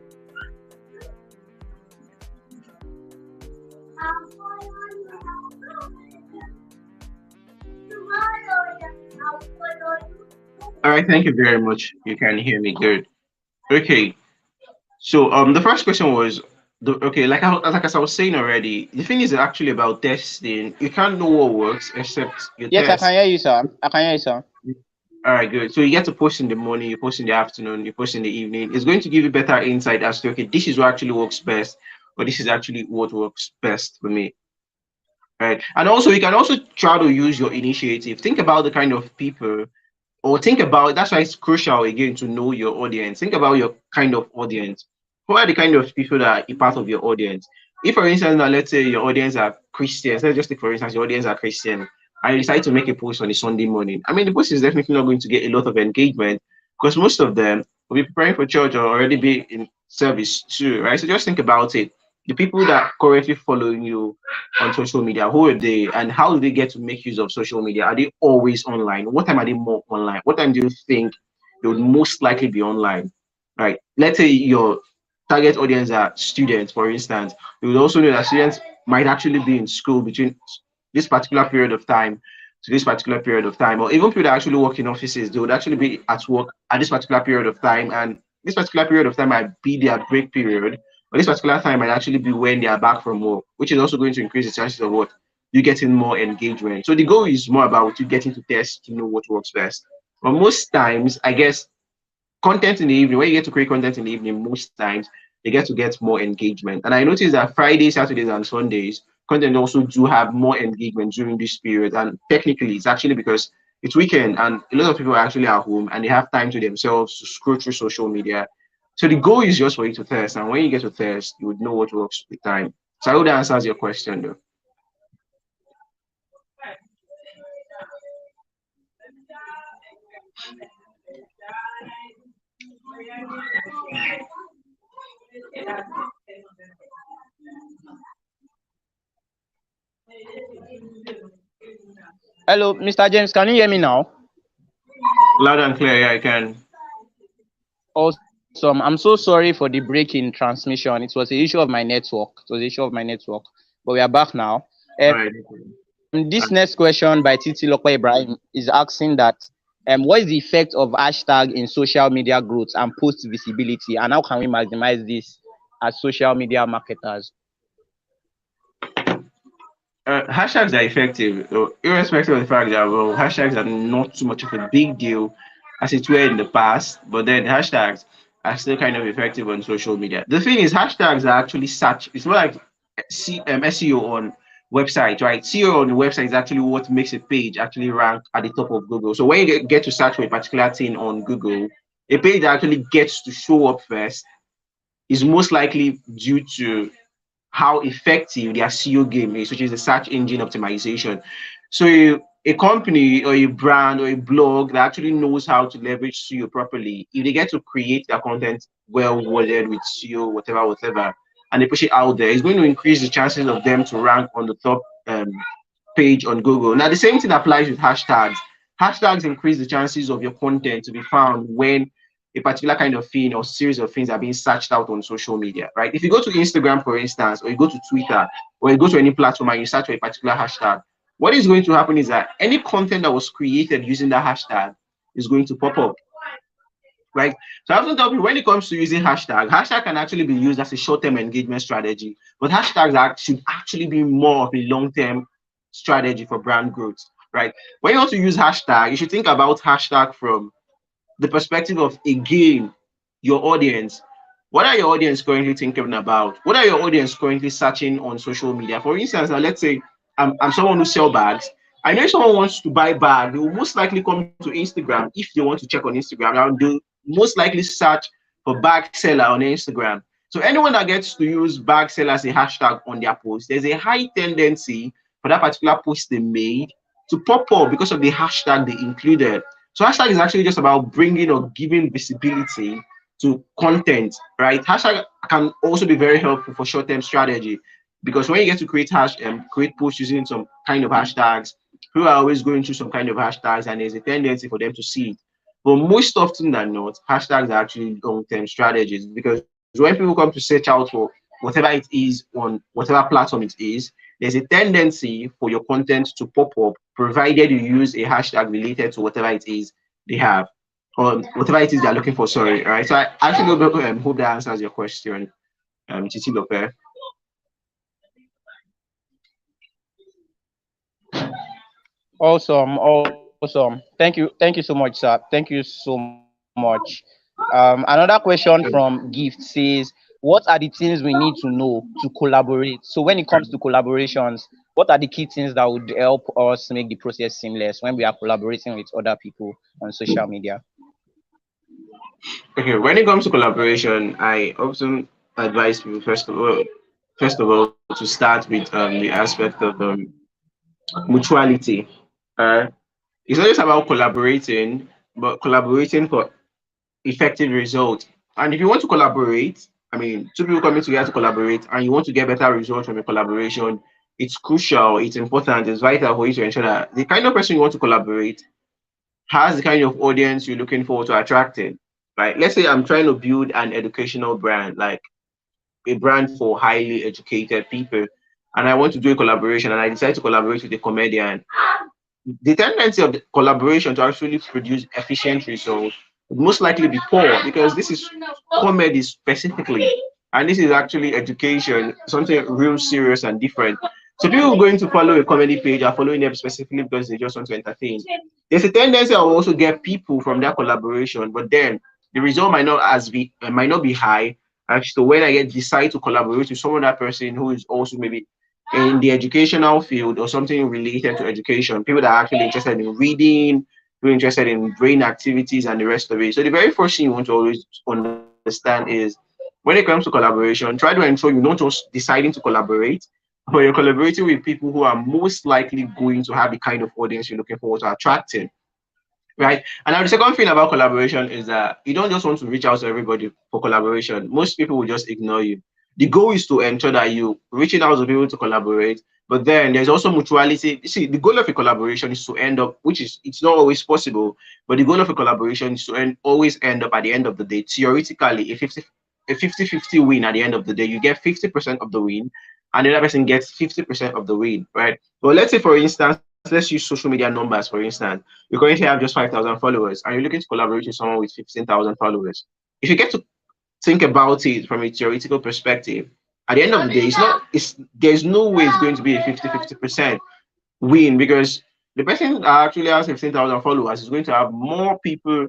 S3: All right, thank you very much. You can hear me good. Okay. So the first question was okay, like as I was saying already, the thing is actually about testing. You can't know what works except you
S2: Yes, I can
S3: test.
S2: hear you, sir. I can hear you, sir.
S3: All right, good. So you get to post in the morning, you post in the afternoon, you post in the evening. It's going to give you better insight as to okay, this is what actually works best, or this is actually what works best for me. Right. And also you can also try to use your initiative. Think about the kind of people or think about that's why it's crucial again to know your audience. Think about your kind of audience. Who are the kind of people that are a part of your audience? If, for instance, now let's say your audience are Christians, let's just take for instance your audience are Christian, and you decide to make a post on a Sunday morning. I mean, the post is definitely not going to get a lot of engagement because most of them will be preparing for church or already be in service too, right? So just think about it. The people that currently following you on social media, who are they and how do they get to make use of social media? Are they always online? What time are they more online? What time do you think they would most likely be online? Right. Let's say your target audience are students, for instance. You would also know that students might actually be in school between this particular period of time to this particular period of time, or even people that actually work in offices, they would actually be at work at this particular period of time, and this particular period of time might be their break period, but this particular time might actually be when they are back from work, which is also going to increase the chances of what you getting more engagement. So the goal is more about you getting to test to know what works best. But most times, I guess content in the evening, when you get to create content in the evening, most times you get to get more engagement. And I noticed that Fridays, Saturdays, and Sundays, content also do have more engagement during this period. And technically, it's actually because it's weekend and a lot of people are actually at home and they have time to themselves to scroll through social media. So the goal is just for you to test. And when you get to test, you would know what works with time. So I hope that answers your question though.
S2: Hello, Mr. James, can you hear me now?
S3: Loud and clear, yeah, I can.
S2: Awesome. I'm so sorry for the break in transmission. It was the issue of my network. It was the issue of my network. But we are back now.
S3: All right.
S2: This next question by Titi Lokwe Ibrahim is asking that what is the effect of hashtag in social media growth and post visibility, and how can we maximize this as social media marketers?
S3: Hashtags are effective, irrespective of the fact that well, hashtags are not too much of a big deal as it were in the past, but then hashtags are still kind of effective on social media. The thing is, hashtags are actually search. It's more like SEO on website, right? SEO on the website is actually what makes a page actually rank at the top of Google. So when you get to search for a particular thing on Google, a page that actually gets to show up first is most likely due to how effective their SEO game is, which is the search engine optimization. So a company or a brand or a blog that actually knows how to leverage SEO properly, if they get to create their content well worded with SEO, whatever, whatever, and they push it out there, it's going to increase the chances of them to rank on the top page on Google. Now, the same thing applies with hashtags. Hashtags increase the chances of your content to be found when a particular kind of thing or series of things are being searched out on social media, right? If you go to Instagram, for instance, or you go to Twitter, or you go to any platform and you search for a particular hashtag, what is going to happen is that any content that was created using that hashtag is going to pop up, right? So I often tell people when it comes to using hashtag can actually be used as a short-term engagement strategy, but should actually be more of a long-term strategy for brand growth, right? When you want to use hashtag, you should think about hashtag from the perspective of again your audience. What are your audience currently thinking about? What are your audience currently searching on social media? For instance, now let's say I'm someone who sells bags. I know if someone wants to buy bag, they will most likely come to Instagram if they want to check on Instagram. Now they'll most likely search for bag seller on Instagram. So anyone that gets to use bag seller as a hashtag on their post, there's a high tendency for that particular post they made to pop up because of the hashtag they included. So hashtag is actually just about bringing or giving visibility to content, right? Hashtag can also be very helpful for short-term strategy because when you get to create posts using some kind of hashtags, people are always going through some kind of hashtags, and there's a tendency for them to see it. But most often than not, hashtags are actually long-term strategies because when people come to search out for whatever it is on whatever platform it is, there's a tendency for your content to pop up provided you use a hashtag related to whatever it is they have. or whatever it is they're looking for. Sorry, all right. So I actually hope that answers your question, Titi Lope.
S2: Awesome, awesome. Thank you so much, sir. Thank you so much. Another question from Gift says, what are the things we need to know to collaborate? So when it comes to collaborations, what are the key things that would help us make the process seamless when we are collaborating with other people on social media?
S3: Okay, when it comes to collaboration, I often advise people first of all, to start with the aspect of mutuality. Uh, it's not just about collaborating, but collaborating for effective results. And if you want to collaborate, I mean, two people coming together to collaborate, and you want to get better results from a collaboration, it's crucial, it's important, it's vital for you to ensure that the kind of person you want to collaborate has the kind of audience you're looking forward to attracting. Right? Let's say I'm trying to build an educational brand, like a brand for highly educated people, and I want to do a collaboration, and I decide to collaborate with a comedian. The tendency of the collaboration to actually produce efficient results would most likely be poor, because this is comedy specifically, and this is actually education, something real serious and different. So people going to follow a comedy page are following them specifically because they just want to entertain. There's a tendency I will also get people from that collaboration, but then the result might not be high. And so when I get decide to collaborate with some other person who is also maybe in the educational field or something related to education, people that are actually interested in reading, who are interested in brain activities and the rest of it. So the very first thing you want to always understand is, when it comes to collaboration, try to ensure you're not just deciding to collaborate, but you're collaborating with people who are most likely going to have the kind of audience you're looking forward to attracting. Right. And now the second thing about collaboration is that you don't just want to reach out to everybody for collaboration. Most people will just ignore you. The goal is to ensure that you reaching out to people to collaborate, but then there's also mutuality. You see, the goal of a collaboration is to end up, which is it's not always possible, but the goal of a collaboration is to always end up at the end of the day, theoretically, a 50-50 win at the end of the day. You get 50% of the win, and the other person gets 50% of the win, right? Well, let's say, for instance, let's use social media numbers, for instance. You currently have just 5,000 followers, and you're looking to collaborate with someone with 15,000 followers. If you get to think about it from a theoretical perspective, at the end of the day, there's no way it's going to be a 50-50% win, because the person that actually has 15,000 followers is going to have more people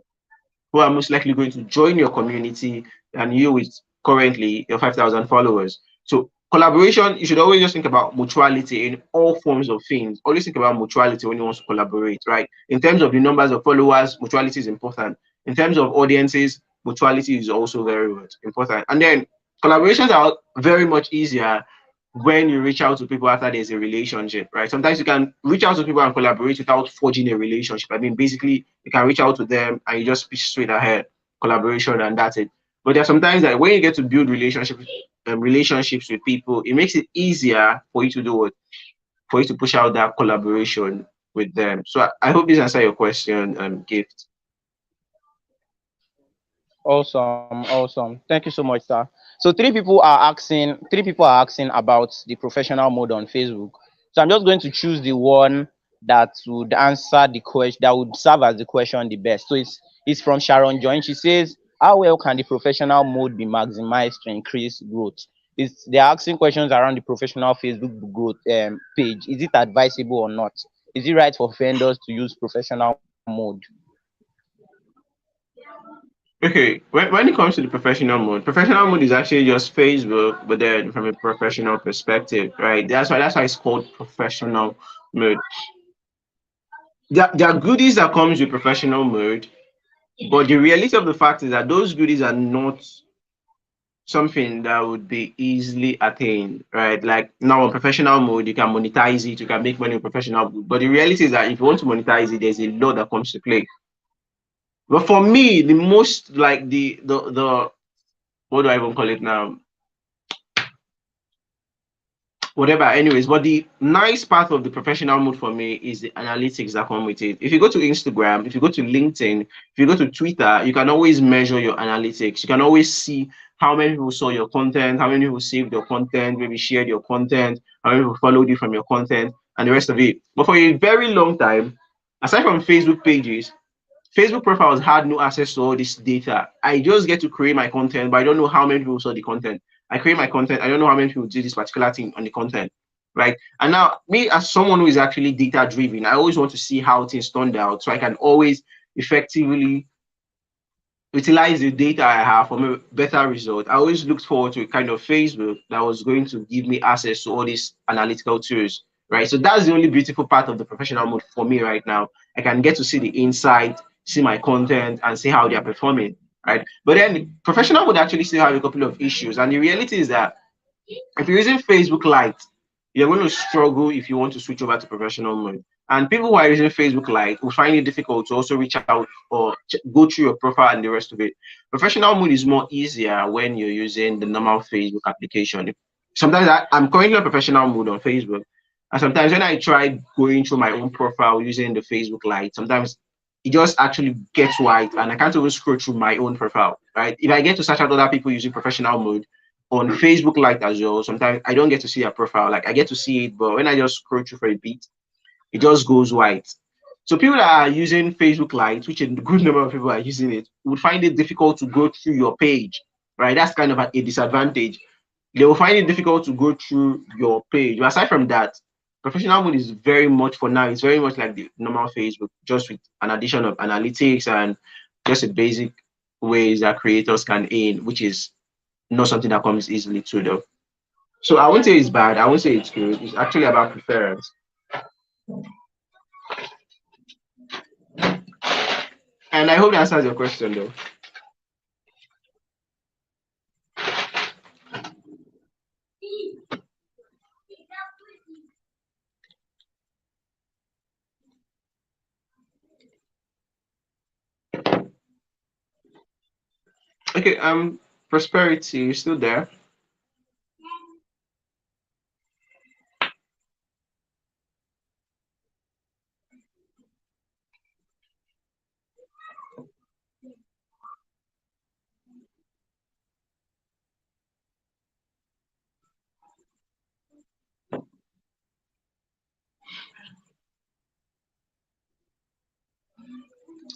S3: who are most likely going to join your community than you with currently your 5,000 followers. So collaboration, you should always just think about mutuality in all forms of things. Always think about mutuality when you want to collaborate, right? In terms of the numbers of followers, mutuality is important. In terms of audiences, mutuality is also very much important. And then collaborations are very much easier when you reach out to people after there's a relationship, right? Sometimes you can reach out to people and collaborate without forging a relationship. I mean, basically, you can reach out to them and you just push straight ahead, collaboration, and that's it. But there are sometimes that when you get to build relationships with people, it makes it easier for you to do it, for you to push out that collaboration with them. So I hope this answers your question, Gift.
S2: Awesome, awesome. Thank you so much, sir. So three people are asking about the professional mode on Facebook. So I'm just going to choose the one that would answer the question, that would serve as the question the best. So it's from Sharon Join. She says, how well can the professional mode be maximized to increase growth? They're asking questions around the professional Facebook growth page. Is it advisable or not? Is it right for vendors to use professional mode?
S3: Okay, when it comes to the professional mode is actually just Facebook, but then from a professional perspective, right? That's why it's called professional mode. There are goodies that comes with professional mode, but the reality of the fact is that those goodies are not something that would be easily attained, right? Like now on professional mode, you can monetize it, you can make money on professional mode. But the reality is that if you want to monetize it, there's a lot that comes to play. But for me, the most like the what do I even call it now? Whatever. Anyways, but the nice part of the professional mode for me is the analytics that come with it. If you go to Instagram, if you go to LinkedIn, if you go to Twitter, you can always measure your analytics. You can always see how many people saw your content, how many people saved your content, maybe shared your content, how many people followed you from your content, and the rest of it. But for a very long time, aside from Facebook pages, Facebook profiles had no access to all this data. I just get to create my content, but I don't know how many people saw the content. I create my content, I don't know how many people do this particular thing on the content, right? And now, me as someone who is actually data driven, I always want to see how things turned out, so I can always effectively utilize the data I have for a better result. I always looked forward to a kind of Facebook that was going to give me access to all these analytical tools, right? So that's the only beautiful part of the professional mode for me right now. I can get to see the insight, see my content, and see how they are performing, right? But then professional would actually still have a couple of issues. And the reality is that if you're using Facebook Lite, you're going to struggle if you want to switch over to professional mode. And people who are using Facebook Lite will find it difficult to also reach out or go through your profile and the rest of it. Professional mode is more easier when you're using the normal Facebook application. Sometimes I'm currently on professional mode on Facebook. And sometimes when I try going through my own profile using the Facebook Lite, sometimes it just actually gets white and I can't even scroll through my own profile, right? If I get to search out other people using professional mode, on Facebook Lite as well, sometimes I don't get to see a profile. Like I get to see it, but when I just scroll through for a bit, it just goes white. So people that are using Facebook Lite, which a good number of people are using it, would find it difficult to go through your page, right? That's kind of a disadvantage. They will find it difficult to go through your page. But aside from that, professional mode is very much for now. It's very much like the normal Facebook, just with an addition of analytics and just a basic ways that creators can earn, which is not something that comes easily to though. So I won't say it's bad. I won't say it's good. It's actually about preference. And I hope that answers your question though. Okay, Prosperity, you still there?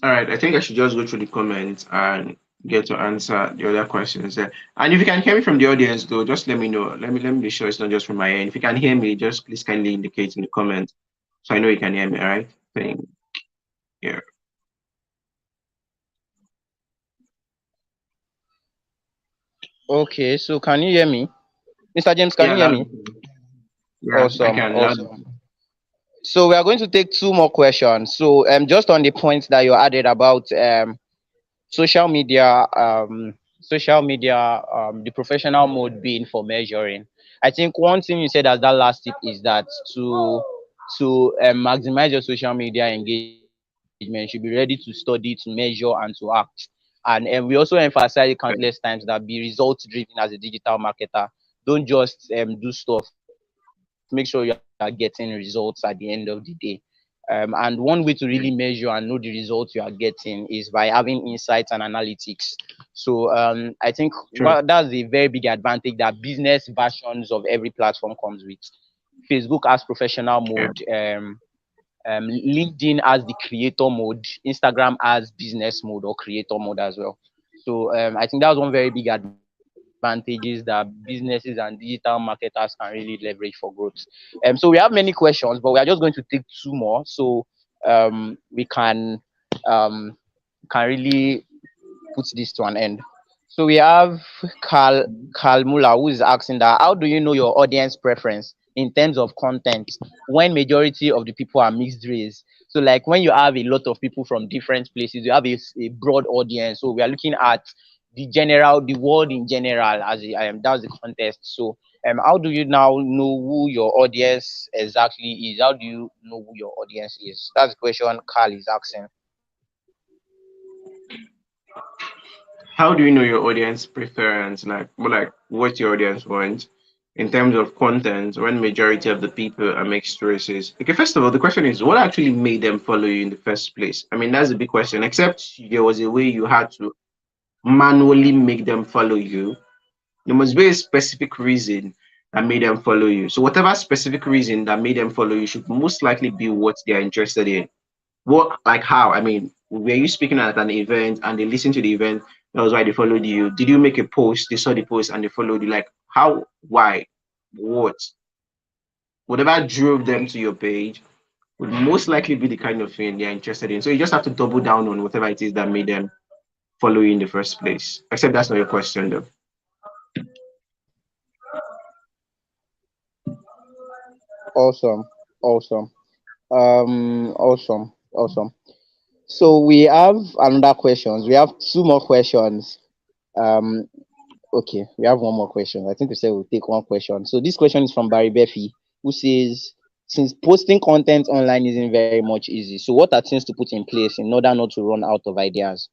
S3: All right, I think I should just go through the comments and get to answer the other questions there. And if you can hear me from the audience though, just let me know. Let me be sure it's not just from my end. If you can hear me, just please kindly indicate in the comment so I know you can hear me. All right. Thank you.
S2: Okay, so can you hear me? Mr. James, can
S3: Yeah,
S2: you hear
S3: loud.
S2: me?
S3: Yeah, I
S2: Awesome,
S3: can loud.
S2: awesome. So we are going to take two more questions. So just on the points that you added about social media, the professional mode being for measuring. I think one thing you said as that last tip is that to maximize your social media engagement, you should be ready to study, to measure, and to act. And we also emphasize countless times that be results driven as a digital marketer. Don't just do stuff. Make sure you are getting results at the end of the day. And one way to really measure and know the results you are getting is by having insights and analytics. So I think that's a very big
S3: True.
S2: advantage that business versions of every platform comes with. Facebook has professional mode,
S3: Yeah.
S2: LinkedIn as the creator mode, Instagram as business mode or creator mode as well. So I think that's one very big advantages that businesses and digital marketers can really leverage for growth. So we have many questions, but we are just going to take two more so we um, can really put this to an end. So we have Carl Muller who is asking that how do you know your audience preference in terms of content when majority of the people are mixed race? So like when you have a lot of people from different places, you have a broad audience. So we are looking at the world in general as that's the context. So how do you now know who your audience exactly is? How do you know who your audience is? That's the question Carl is asking.
S3: How do you know your audience preference? Like, more like what your audience wants in terms of content when majority of the people are mixed races? Okay, first of all, the question is what actually made them follow you in the first place? I mean, that's a big question. Except there was a way you had to manually make them follow you. There must be a specific reason that made them follow you. So whatever specific reason that made them follow you should most likely be what they're interested in. What, like how? I mean, Were you speaking at an event and they listened to the event? That was why they followed you. Did you make a post? They saw the post and they followed you. Like how? Why? What? Whatever drove them to your page would most likely be the kind of thing they're interested in. So you just have to double down on whatever it is that made them follow you in the first place. Except that's not your question, though.
S2: Awesome, awesome, awesome. So we have another questions. We have two more questions. Um, okay, we have one more question. I think we said we'll take one question. So this question is from Barry Beffy, who says, since posting content online isn't very much easy, so what are things to put in place in order not to run out of ideas?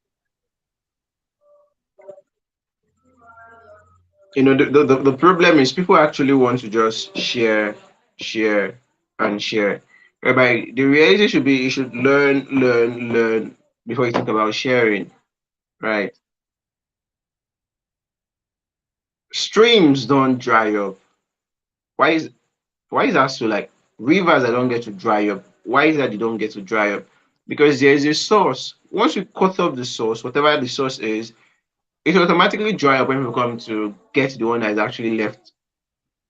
S3: The problem is people actually want to just share, and share. Whereby the reality should be you should learn before you think about sharing, right? Streams don't dry up. Why is why is that so? Like rivers that don't get to dry up. Why is that they don't get to dry up? Because there is a source. Once you cut off the source, whatever the source is, it will automatically dry up when we come to get the one that is actually left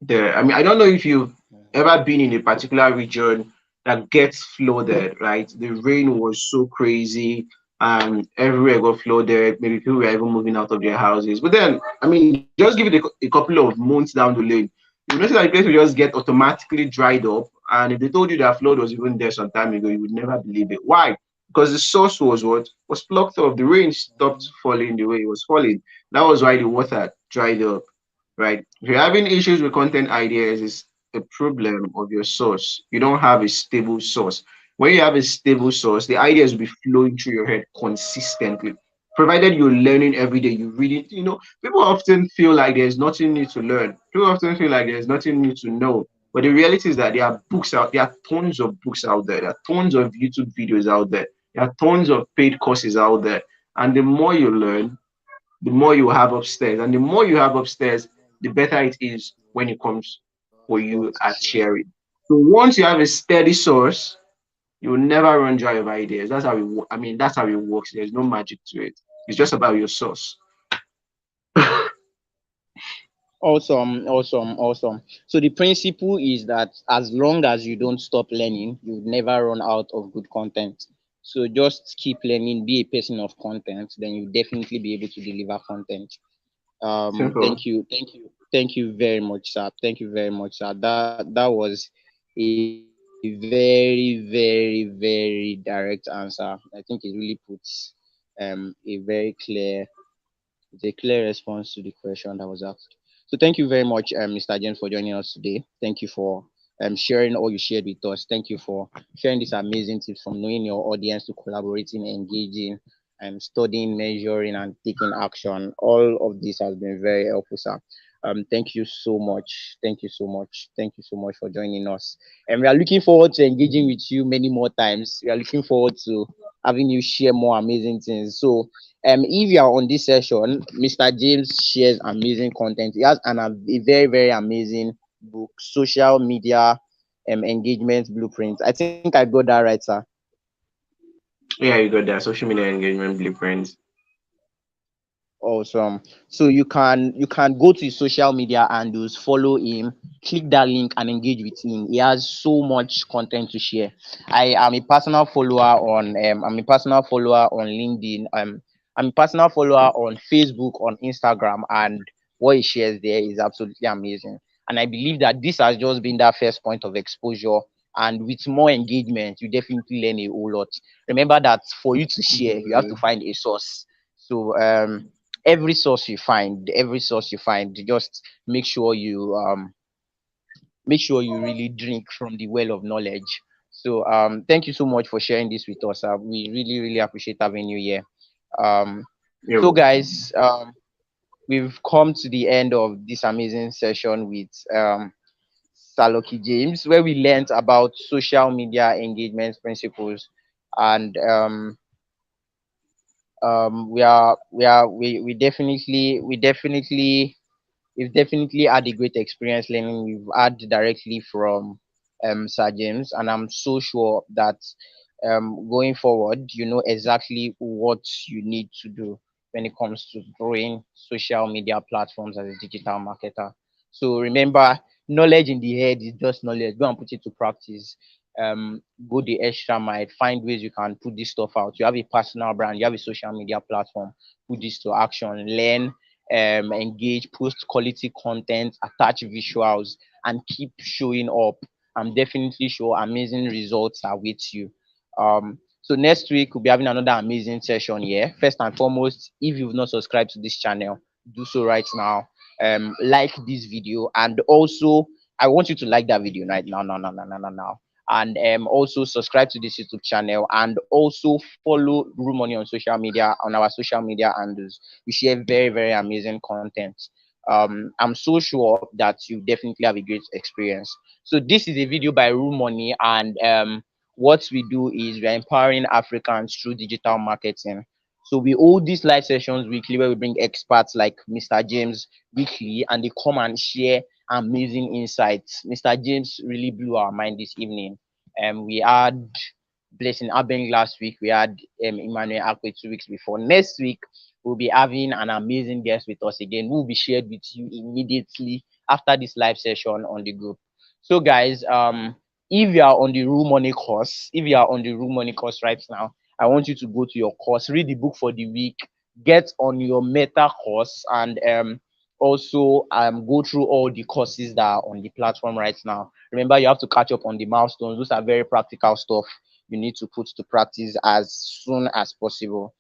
S3: there. I mean, I don't know if you've ever been in a particular region that gets flooded, right? The rain was so crazy, and everywhere got flooded. Maybe people were even moving out of their houses. But then, I mean, just give it a couple of months down the lane, you notice that the place will just get automatically dried up. And if they told you that flood was even there some time ago, you would never believe it. Why? Because the source was what was blocked off. The rain stopped falling the way it was falling. That was why the water dried up, right? If you're having issues with content ideas, it's a problem of your source. You don't have a stable source. When you have a stable source, the ideas will be flowing through your head consistently. Provided you're learning every day, you read it. People often feel like there's nothing new to learn. People often feel like there's nothing new to know. But the reality is that there are books out, there are tons of books out there, there are tons of YouTube videos out there, there are tons of paid courses out there. And the more you learn, the more you have upstairs. And the more you have upstairs, the better it is when it comes for you at sharing. So once you have a steady source, you will never run dry of ideas. That's how I mean, that's how it works. There's no magic to it. It's just about your source.
S2: Awesome, awesome, awesome. So the principle is that as long as you don't stop learning, you would never run out of good content. So just keep learning, be a person of content, then you definitely be able to deliver content.
S3: Simple.
S2: Thank you very much, sir. Thank you very much, sir. That was a very direct answer. I think it really puts a very clear response to the question that was asked. So thank you very much, Mr. James, for joining us today. Thank you for sharing all you shared with us. Thank you for sharing these amazing tips from knowing your audience to collaborating, engaging, studying, measuring, and taking action. All of this has been very helpful, sir. Thank you so much. Thank you so much. Thank you so much for joining us. And we are looking forward to engaging with you many more times. We are looking forward to having you share more amazing things. So if you are on this session, Mr. James shares amazing content. He has a very amazing book, Social Media Engagement Blueprint. I think I got that right, sir.
S3: Yeah, you got that. Social media engagement blueprints.
S2: Awesome. So you can go to his social media handles, follow him, click that link and engage with him. He has so much content to share. I'm a personal follower on LinkedIn. I'm a personal follower on Facebook, on Instagram, and what he shares there is absolutely amazing. And I believe that this has just been that first point of exposure. And with more engagement, you definitely learn a whole lot. Remember that for you to share, you have to find a source. So every source you find, just make sure you really drink from the well of knowledge. So thank you so much for sharing this with us. We really appreciate having you here. um
S3: Yeah.
S2: so guys, we've come to the end of this amazing session with Saloki James, where we learned about social media engagement principles. And we've definitely had a great experience learning. We've had directly from Sir James, and I'm so sure that going forward, you know exactly what you need to do when it comes to growing social media platforms as a digital marketer. So remember, knowledge in the head is just knowledge. Go and put it to practice. Go the extra mile. Find ways you can put this stuff out. You have a personal brand. You have a social media platform. Put this to action. Learn, engage, post quality content, attach visuals, and keep showing up. I'm definitely sure amazing results are with you. So next week we'll be having another amazing session here. First and foremost, if you've not subscribed to this channel, do so right now. Like this video, and also I want you to like that video right now. And also subscribe to this YouTube channel, and also follow RUMONEY on social media, on our social media handles. We share very, very amazing content. I'm so sure that you definitely have a great experience. So this is a video by RUMONEY, and what we do is we are empowering Africans through digital marketing. So we hold these live sessions weekly where we bring experts like Mr. James weekly, and they come and share amazing insights. Mr. James really blew our mind this evening. We had Blessing Abeng last week. We had Emmanuel Akwe 2 weeks before. Next week, we'll be having an amazing guest with us again, who will be shared with you immediately after this live session on the group. So, guys, if you are on the RUMONEY course, if you are on the RUMONEY course right now, I want you to go to your course, read the book for the week, get on your meta course, and also go through all the courses that are on the platform right now. Remember, you have to catch up on the milestones. Those are very practical stuff you need to put to practice as soon as possible.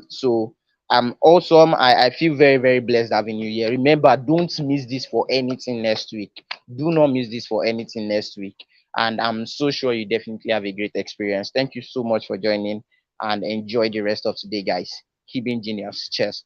S2: So I'm awesome. I feel very, very blessed having you here. Remember, don't miss this for anything next week. Do not miss this for anything next week. And I'm so sure you definitely have a great experience. Thank you so much for joining, and enjoy the rest of today, guys. Keep being genius. Cheers.